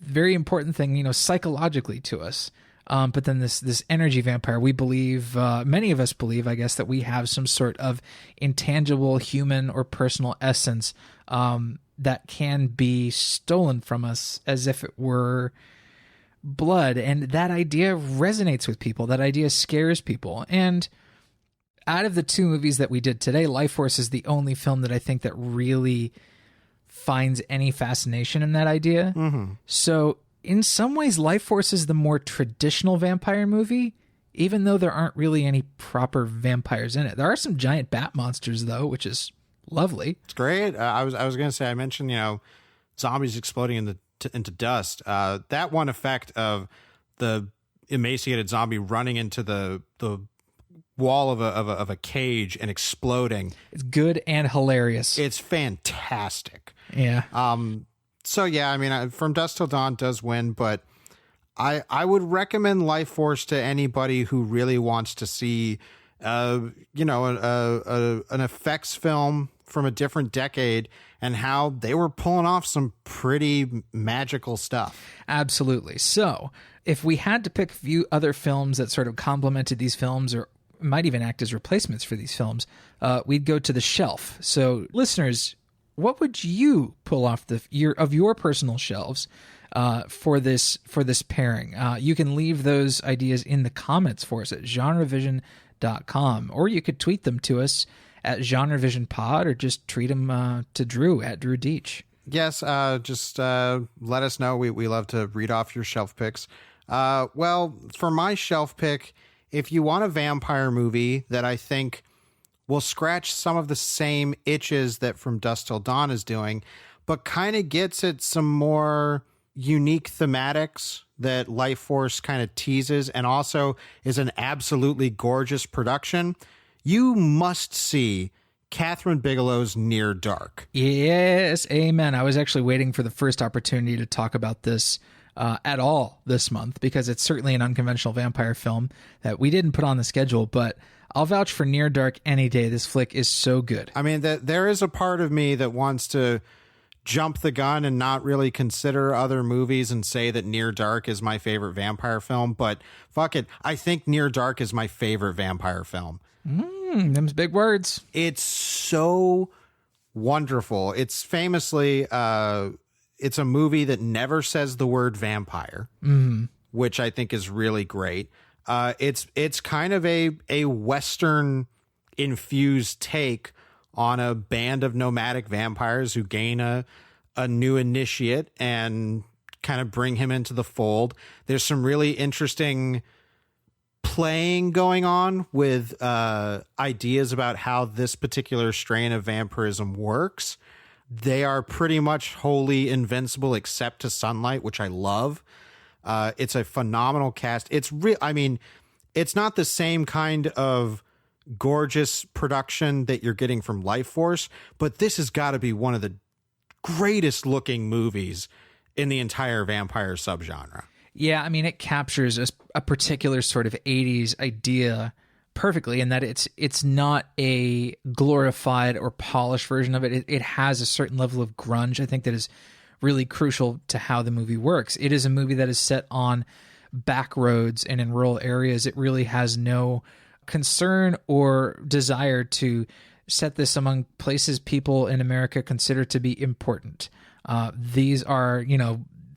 very important thing, psychologically to us. But then this energy vampire, we believe, many of us believe, I guess, that we have some sort of intangible human or personal essence that can be stolen from us as if it were blood. And that idea resonates with people. That idea scares people. And out of the two movies that we did today, Lifeforce is the only film that I think that really finds any fascination in that idea. Mm-hmm. So in some ways, Lifeforce is the more traditional vampire movie, even though there aren't really any proper vampires in it. There are some giant bat monsters, though, which is lovely. It's great. I was going to say, I mentioned, zombies exploding into dust. That one effect of the emaciated zombie running into the wall of a cage and exploding. It's good and hilarious. It's fantastic. Yeah. So yeah, I mean, From Dusk Till Dawn does win, but I would recommend Lifeforce to anybody who really wants to see, an effects film from a different decade and how they were pulling off some pretty magical stuff. Absolutely. So if we had to pick a few other films that sort of complemented these films or might even act as replacements for these films, we'd go to the shelf. So listeners, what would you pull off your personal shelves for this pairing? You can leave those ideas in the comments for us at GenreVision.com, or you could tweet them to us at GenreVisionPod, or just tweet them to Drew at Drew Deach. Yes, just let us know. We love to read off your shelf picks. Well, for my shelf pick, if you want a vampire movie that I think will scratch some of the same itches that From Dusk Till Dawn is doing, but kind of gets at some more unique thematics that Lifeforce kind of teases, and also is an absolutely gorgeous production, you must see Kathryn Bigelow's Near Dark. Yes, amen. I was actually waiting for the first opportunity to talk about this at all this month, because it's certainly an unconventional vampire film that we didn't put on the schedule, but I'll vouch for Near Dark any day. This flick is so good. I mean, there is a part of me that wants to jump the gun and not really consider other movies and say that Near Dark is my favorite vampire film, but fuck it. I think Near Dark is my favorite vampire film. Them's big words. It's so wonderful. It's famously, it's a movie that never says the word vampire, which I think is really great. It's kind of a Western infused take on a band of nomadic vampires who gain a new initiate and kind of bring him into the fold. There's some really interesting playing going on with ideas about how this particular strain of vampirism works. They are pretty much wholly invincible except to sunlight, which I love. It's a phenomenal cast. It's I mean, it's not the same kind of gorgeous production that you're getting from Lifeforce, but this has got to be one of the greatest looking movies in the entire vampire subgenre. Yeah, I mean, it captures a particular sort of 80s idea perfectly, in that it's not a glorified or polished version of it. It has a certain level of grunge, I think, that is really crucial to how the movie works. It is a movie that is set on back roads and in rural areas. It really has no concern or desire to set this among places people in America consider to be important. These are,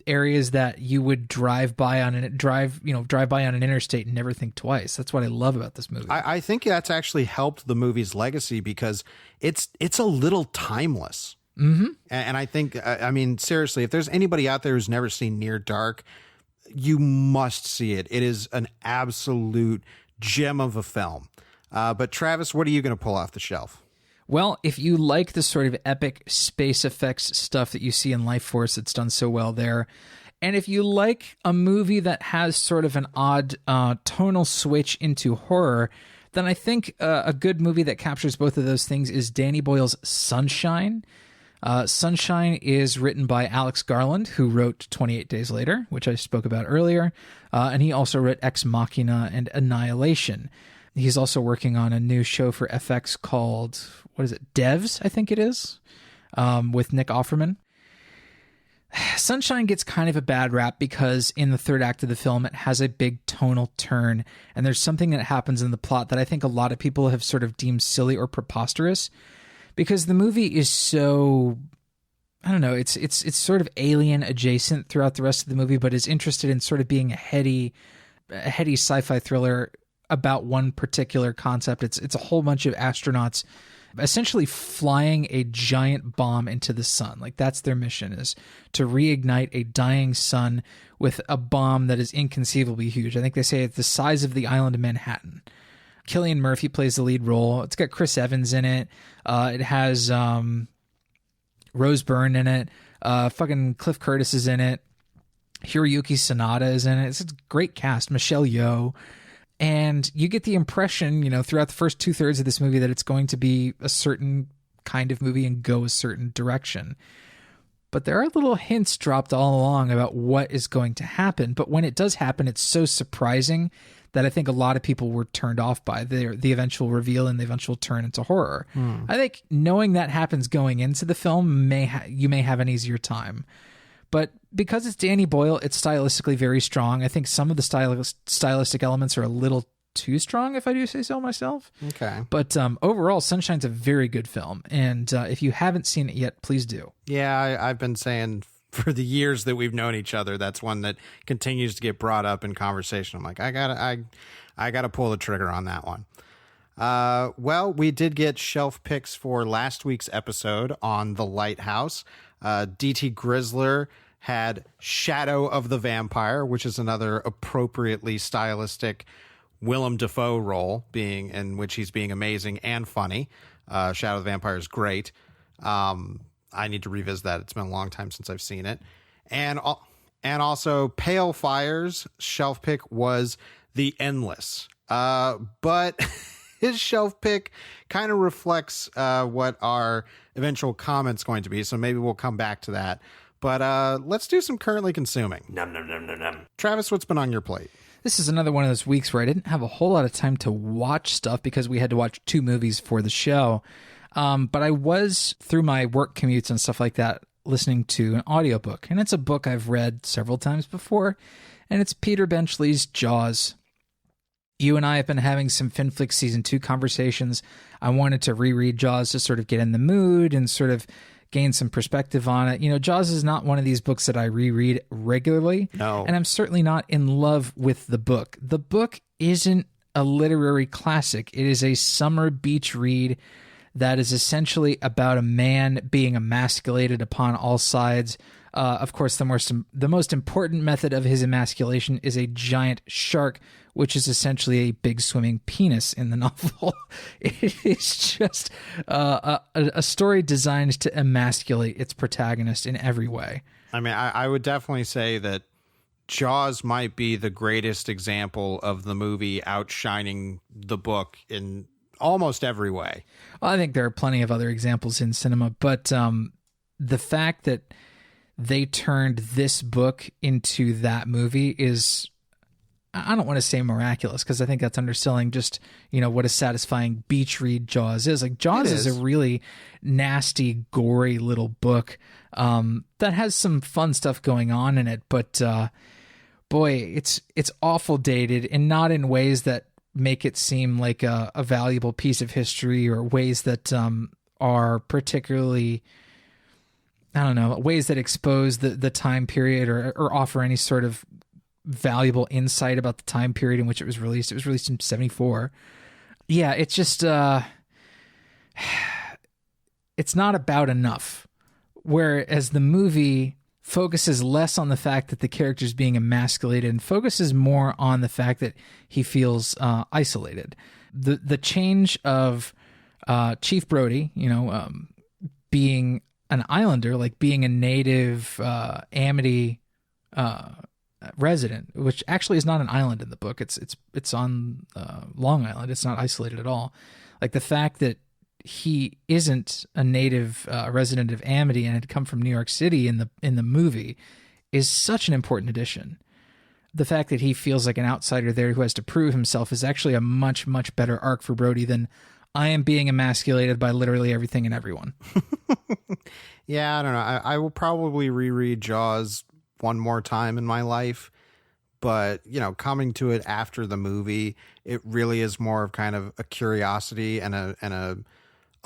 areas that you would drive by on an interstate and never think twice. That's what I love about this movie. I think that's actually helped the movie's legacy because it's a little timeless. Mm-hmm. And I think, I mean, seriously, if there's anybody out there who's never seen Near Dark, you must see it. It is an absolute gem of a film. But Travis, what are you going to pull off the shelf? Well, if you like the sort of epic space effects stuff that you see in Lifeforce that's done so well there, and if you like a movie that has sort of an odd tonal switch into horror, then I think a good movie that captures both of those things is Danny Boyle's Sunshine. Sunshine is written by Alex Garland, who wrote 28 Days Later, which I spoke about earlier, and he also wrote Ex Machina and Annihilation. He's also working on a new show for FX called, what is it, Devs, I think it is, with Nick Offerman. Sunshine gets kind of a bad rap because in the third act of the film, it has a big tonal turn, and there's something that happens in the plot that I think a lot of people have sort of deemed silly or preposterous, because the movie is so, I don't know, it's sort of alien adjacent throughout the rest of the movie, but is interested in sort of being a heady sci-fi thriller about one particular concept. It's a whole bunch of astronauts essentially flying a giant bomb into the sun. Like, that's their mission, is to reignite a dying sun with a bomb that is inconceivably huge. I think they say it's the size of the island of Manhattan. Cillian Murphy plays the lead role. It's got Chris Evans in it. It has Rose Byrne in it. Fucking Cliff Curtis is in it. Hiroyuki Sanada is in it. It's a great cast. Michelle Yeoh. And you get the impression, throughout the first 2/3 of this movie that it's going to be a certain kind of movie and go a certain direction. But there are little hints dropped all along about what is going to happen. But when it does happen, it's so surprising that I think a lot of people were turned off by the eventual reveal and the eventual turn into horror. I think knowing that happens going into the film, you may have an easier time. But because it's Danny Boyle, it's stylistically very strong. I think some of the stylistic elements are a little too strong, if I do say so myself. Okay. But overall, Sunshine's a very good film. And if you haven't seen it yet, please do. Yeah, I've been saying for the years that we've known each other, that's one that continues to get brought up in conversation. I'm like, I gotta pull the trigger on that one. Well, we did get shelf picks for last week's episode on The Lighthouse. DT Grizzler had Shadow of the Vampire, which is another appropriately stylistic Willem Dafoe role, in which he's being amazing and funny. Shadow of the Vampire is great. I need to revisit that. It's been a long time since I've seen it. And also Pale Fire's shelf pick was The Endless. But his shelf pick kind of reflects what our eventual comment's going to be, so maybe we'll come back to that. But let's do some currently consuming. Nom, nom, nom, nom, nom. Travis, what's been on your plate? This is another one of those weeks where I didn't have a whole lot of time to watch stuff because we had to watch 2 movies for the show. But I was, through my work commutes and stuff like that, listening to an audiobook. And it's a book I've read several times before, and it's Peter Benchley's Jaws. You and I have been having some FinFlix Season 2 conversations. I wanted to reread Jaws to sort of get in the mood and sort of gain some perspective on it. Jaws is not one of these books that I reread regularly. No. And I'm certainly not in love with the book. The book isn't a literary classic. It is a summer beach read that is essentially about a man being emasculated upon all sides. Of course, the most important method of his emasculation is a giant shark, which is essentially a big swimming penis in the novel. It is just a story designed to emasculate its protagonist in every way. I mean, I would definitely say that Jaws might be the greatest example of the movie outshining the book in almost every way. Well, I think there are plenty of other examples in cinema, but the fact that they turned this book into that movie is, I don't want to say miraculous, because I think that's underselling just, what a satisfying beach read Jaws is. Like, Jaws is a really nasty, gory little book that has some fun stuff going on in it, but boy, it's awful dated, and not in ways that make it seem like a valuable piece of history, or ways that are particularly, I don't know, ways that expose the time period or offer any sort of valuable insight about the time period in which it was released. It was released in 1974. Yeah, it's just, it's not about enough. Whereas the movie focuses less on the fact that the character's being emasculated and focuses more on the fact that he feels isolated. The change of Chief Brody, being an islander, like being a native Amity resident, which actually is not an island in the book. It's on Long Island. It's not isolated at all. Like the fact that he isn't a native resident of Amity and had come from New York City in the movie is such an important addition. The fact that he feels like an outsider there who has to prove himself is actually a much, much better arc for Brody than I am being emasculated by literally everything and everyone. Yeah, I don't know. I will probably reread Jaws one more time in my life, but coming to it after the movie, it really is more of kind of a curiosity and a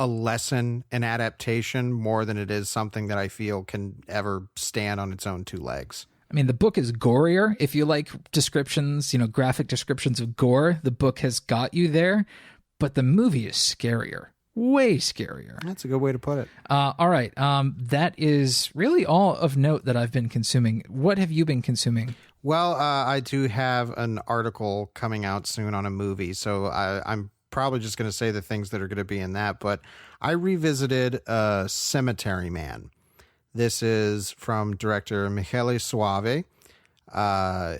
lesson, an adaptation, more than it is something that I feel can ever stand on its own two legs. I mean, the book is gorier. If you like descriptions, graphic descriptions of gore, the book has got you there, but the movie is scarier. Way scarier. That's a good way to put it. All right. That is really all of note that I've been consuming. What have you been consuming? Well, I do have an article coming out soon on a movie, so I'm probably just going to say the things that are going to be in that, but I revisited Cemetery Man. This is from director Michele Soavi. And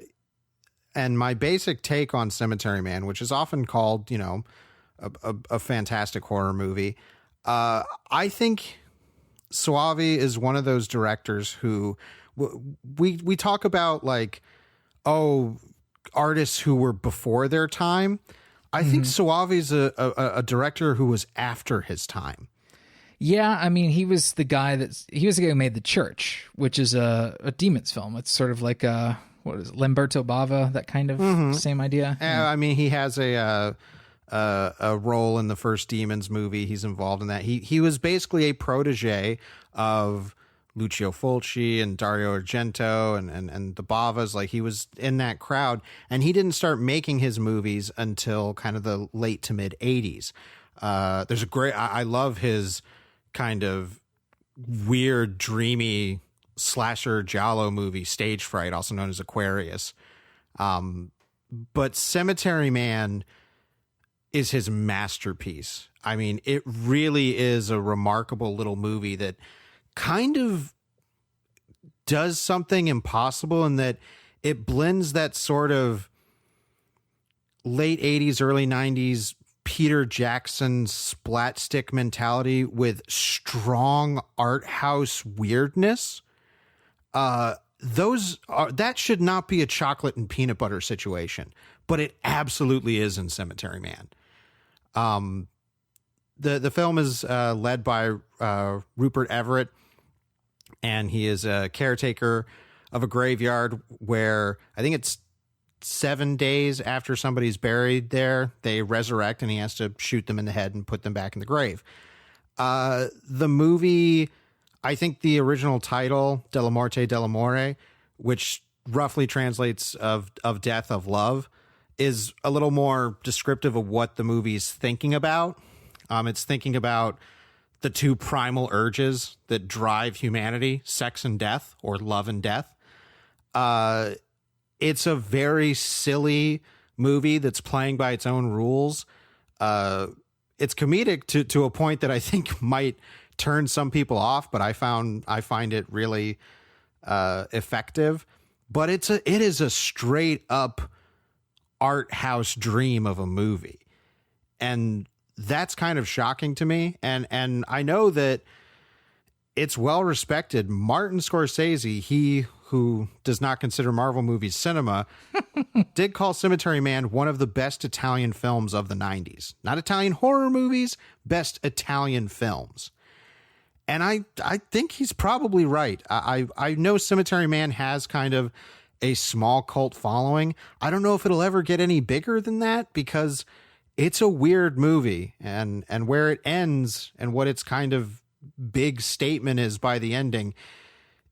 my basic take on Cemetery Man, which is often called, a fantastic horror movie. I think Soavi is one of those directors who we talk about artists who were before their time. I think Soavi's a director who was after his time. Yeah, I mean, he was the guy who made The Church, which is a demons film. It's sort of like Lamberto Bava, that kind of same idea. Yeah. I mean, he has a role in the first Demons movie. He's involved in that. He was basically a protege of Lucio Fulci and Dario Argento and the Bavas. Like, he was in that crowd, and he didn't start making his movies until kind of the late to mid 80s. There's I love his kind of weird, dreamy slasher giallo movie, Stage Fright, also known as Aquarius. But Cemetery Man is his masterpiece. I mean, it really is a remarkable little movie that kind of does something impossible in that it blends that sort of late 80s, early 90s Peter Jackson splat stick mentality with strong art house weirdness. That should not be a chocolate and peanut butter situation, but it absolutely is in Cemetery Man. The film is led by Rupert Everett, and he is a caretaker of a graveyard where I think it's 7 days after somebody's buried there, they resurrect, and he has to shoot them in the head and put them back in the grave. The movie, I think the original title, Della Morte dell'Amore, which roughly translates of death of love, is a little more descriptive of what the movie's thinking about. It's thinking about the two primal urges that drive humanity, sex and death, or love and death. It's a very silly movie that's playing by its own rules. It's comedic to a point that I think might turn some people off, but I find it really effective. But it is a straight up art house dream of a movie, and that's kind of shocking to me. And I know that it's well respected. Martin Scorsese, he who does not consider Marvel movies cinema, did call Cemetery Man one of the best Italian films of the 90s. Not Italian horror movies, best Italian films. And I think he's probably right. I know Cemetery Man has kind of a small cult following. I don't know if it'll ever get any bigger than that, because it's a weird movie, and where it ends and what its kind of big statement is by the ending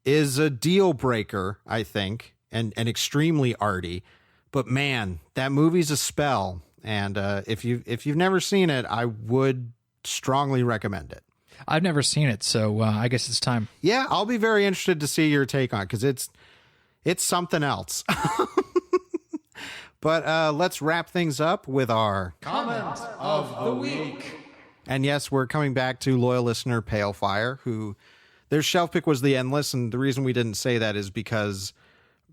is a deal breaker, I think, and extremely arty. But man, that movie's a spell. And if you've never seen it, I would strongly recommend it. I've never seen it, so I guess it's time. Yeah, I'll be very interested to see your take on it, because it's something else. But let's wrap things up with our Comment of the Week. And yes, we're coming back to loyal listener Palefire, who their shelf pick was The Endless, and the reason we didn't say that is because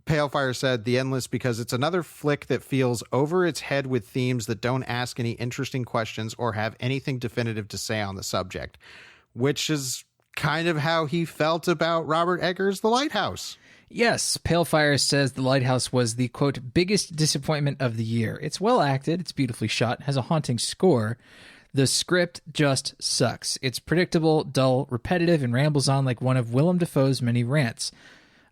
Palefire said The Endless because it's another flick that feels over its head with themes that don't ask any interesting questions or have anything definitive to say on the subject, which is kind of how he felt about Robert Eggers' The Lighthouse. Yes, Palefire says The Lighthouse was the, quote, biggest disappointment of the year. It's well acted, it's beautifully shot, has a haunting score. The script just sucks. It's predictable, dull, repetitive, and rambles on like one of Willem Dafoe's many rants.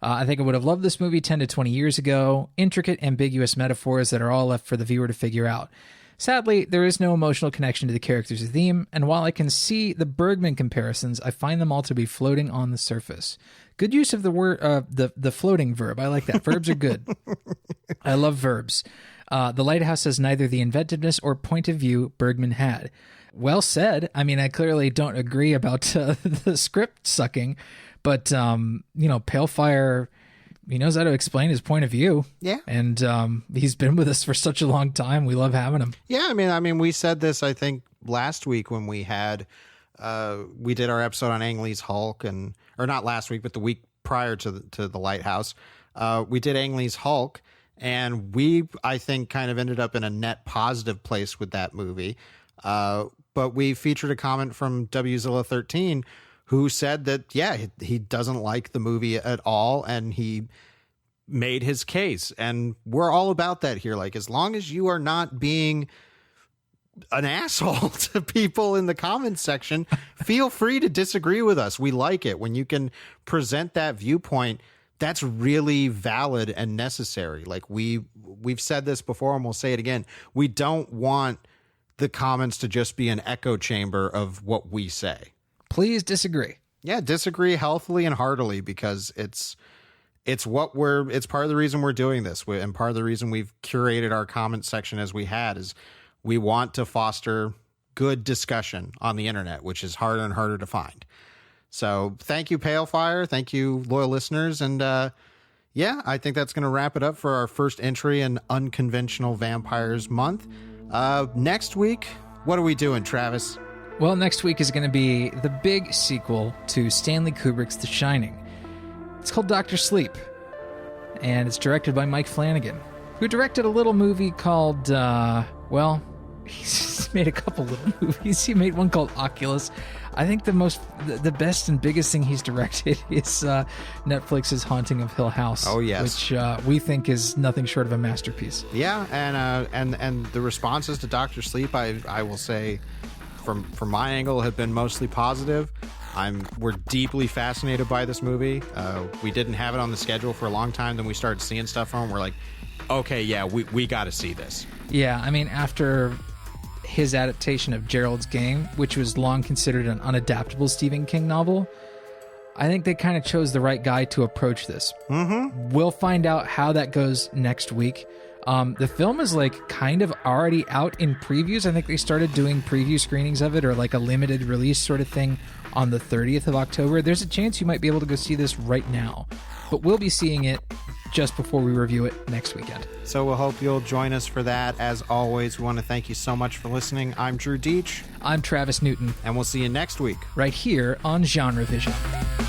I think I would have loved this movie 10 to 20 years ago. Intricate, ambiguous metaphors that are all left for the viewer to figure out. Sadly, there is no emotional connection to the character's theme, and while I can see the Bergman comparisons, I find them all to be floating on the surface. Good use of the word, the floating verb. I like that. Verbs are good. I love verbs. The Lighthouse has neither the inventiveness or point of view Bergman had. Well said. I mean, I clearly don't agree about the script sucking, but, Palefire, he knows how to explain his point of view. Yeah. And he's been with us for such a long time. We love having him. Yeah, I mean, we said this, I think, last week when we had, we did our episode on Ang Lee's Hulk, or not last week, but the week prior to the Lighthouse. We did Ang Lee's Hulk, and we, I think, kind of ended up in a net positive place with that movie. But we featured a comment from WZilla13 who said that, yeah, he doesn't like the movie at all, and he made his case. And we're all about that here. Like, as long as you are not being an asshole to people in the comments section, feel free to disagree with us. We like it when you can present that viewpoint. That's really valid and necessary. Like, we've said this before, and we'll say it again. We don't want the comments to just be an echo chamber of what we say. Please disagree. Yeah, disagree healthily and heartily, because it's part of the reason we're doing this, and part of the reason we've curated our comment section as we had is we want to foster good discussion on the internet, which is harder and harder to find. So thank you, Palefire. Thank you, loyal listeners. And yeah, I think that's going to wrap it up for our first entry in Unconventional Vampires Month. Next week, what are we doing, Travis? Well, next week is going to be the big sequel to Stanley Kubrick's The Shining. It's called Dr. Sleep, and it's directed by Mike Flanagan, who directed a little movie called, he's made a couple little movies. He made one called Oculus. I think the best and biggest thing he's directed is Netflix's Haunting of Hill House. Oh, yes. Which we think is nothing short of a masterpiece. Yeah, and the responses to Dr. Sleep, I will say, from my angle, have been mostly positive. We're deeply fascinated by this movie. We didn't have it on the schedule for a long time. Then we started seeing stuff from it. We're like, okay, yeah, we got to see this. Yeah, I mean, after his adaptation of Gerald's Game, which was long considered an unadaptable Stephen King novel, I think they kind of chose the right guy to approach this. Mm-hmm. We'll find out how that goes next week. The film is like kind of already out in previews. I think they started doing preview screenings of it, or like a limited release sort of thing, on the 30th of October. There's a chance you might be able to go see this right now, but we'll be seeing it just before we review it next weekend. So we'll hope you'll join us for that. As always, we want to thank you so much for listening. I'm Drew Deitch. I'm Travis Newton. And we'll see you next week. Right here on GenreVision.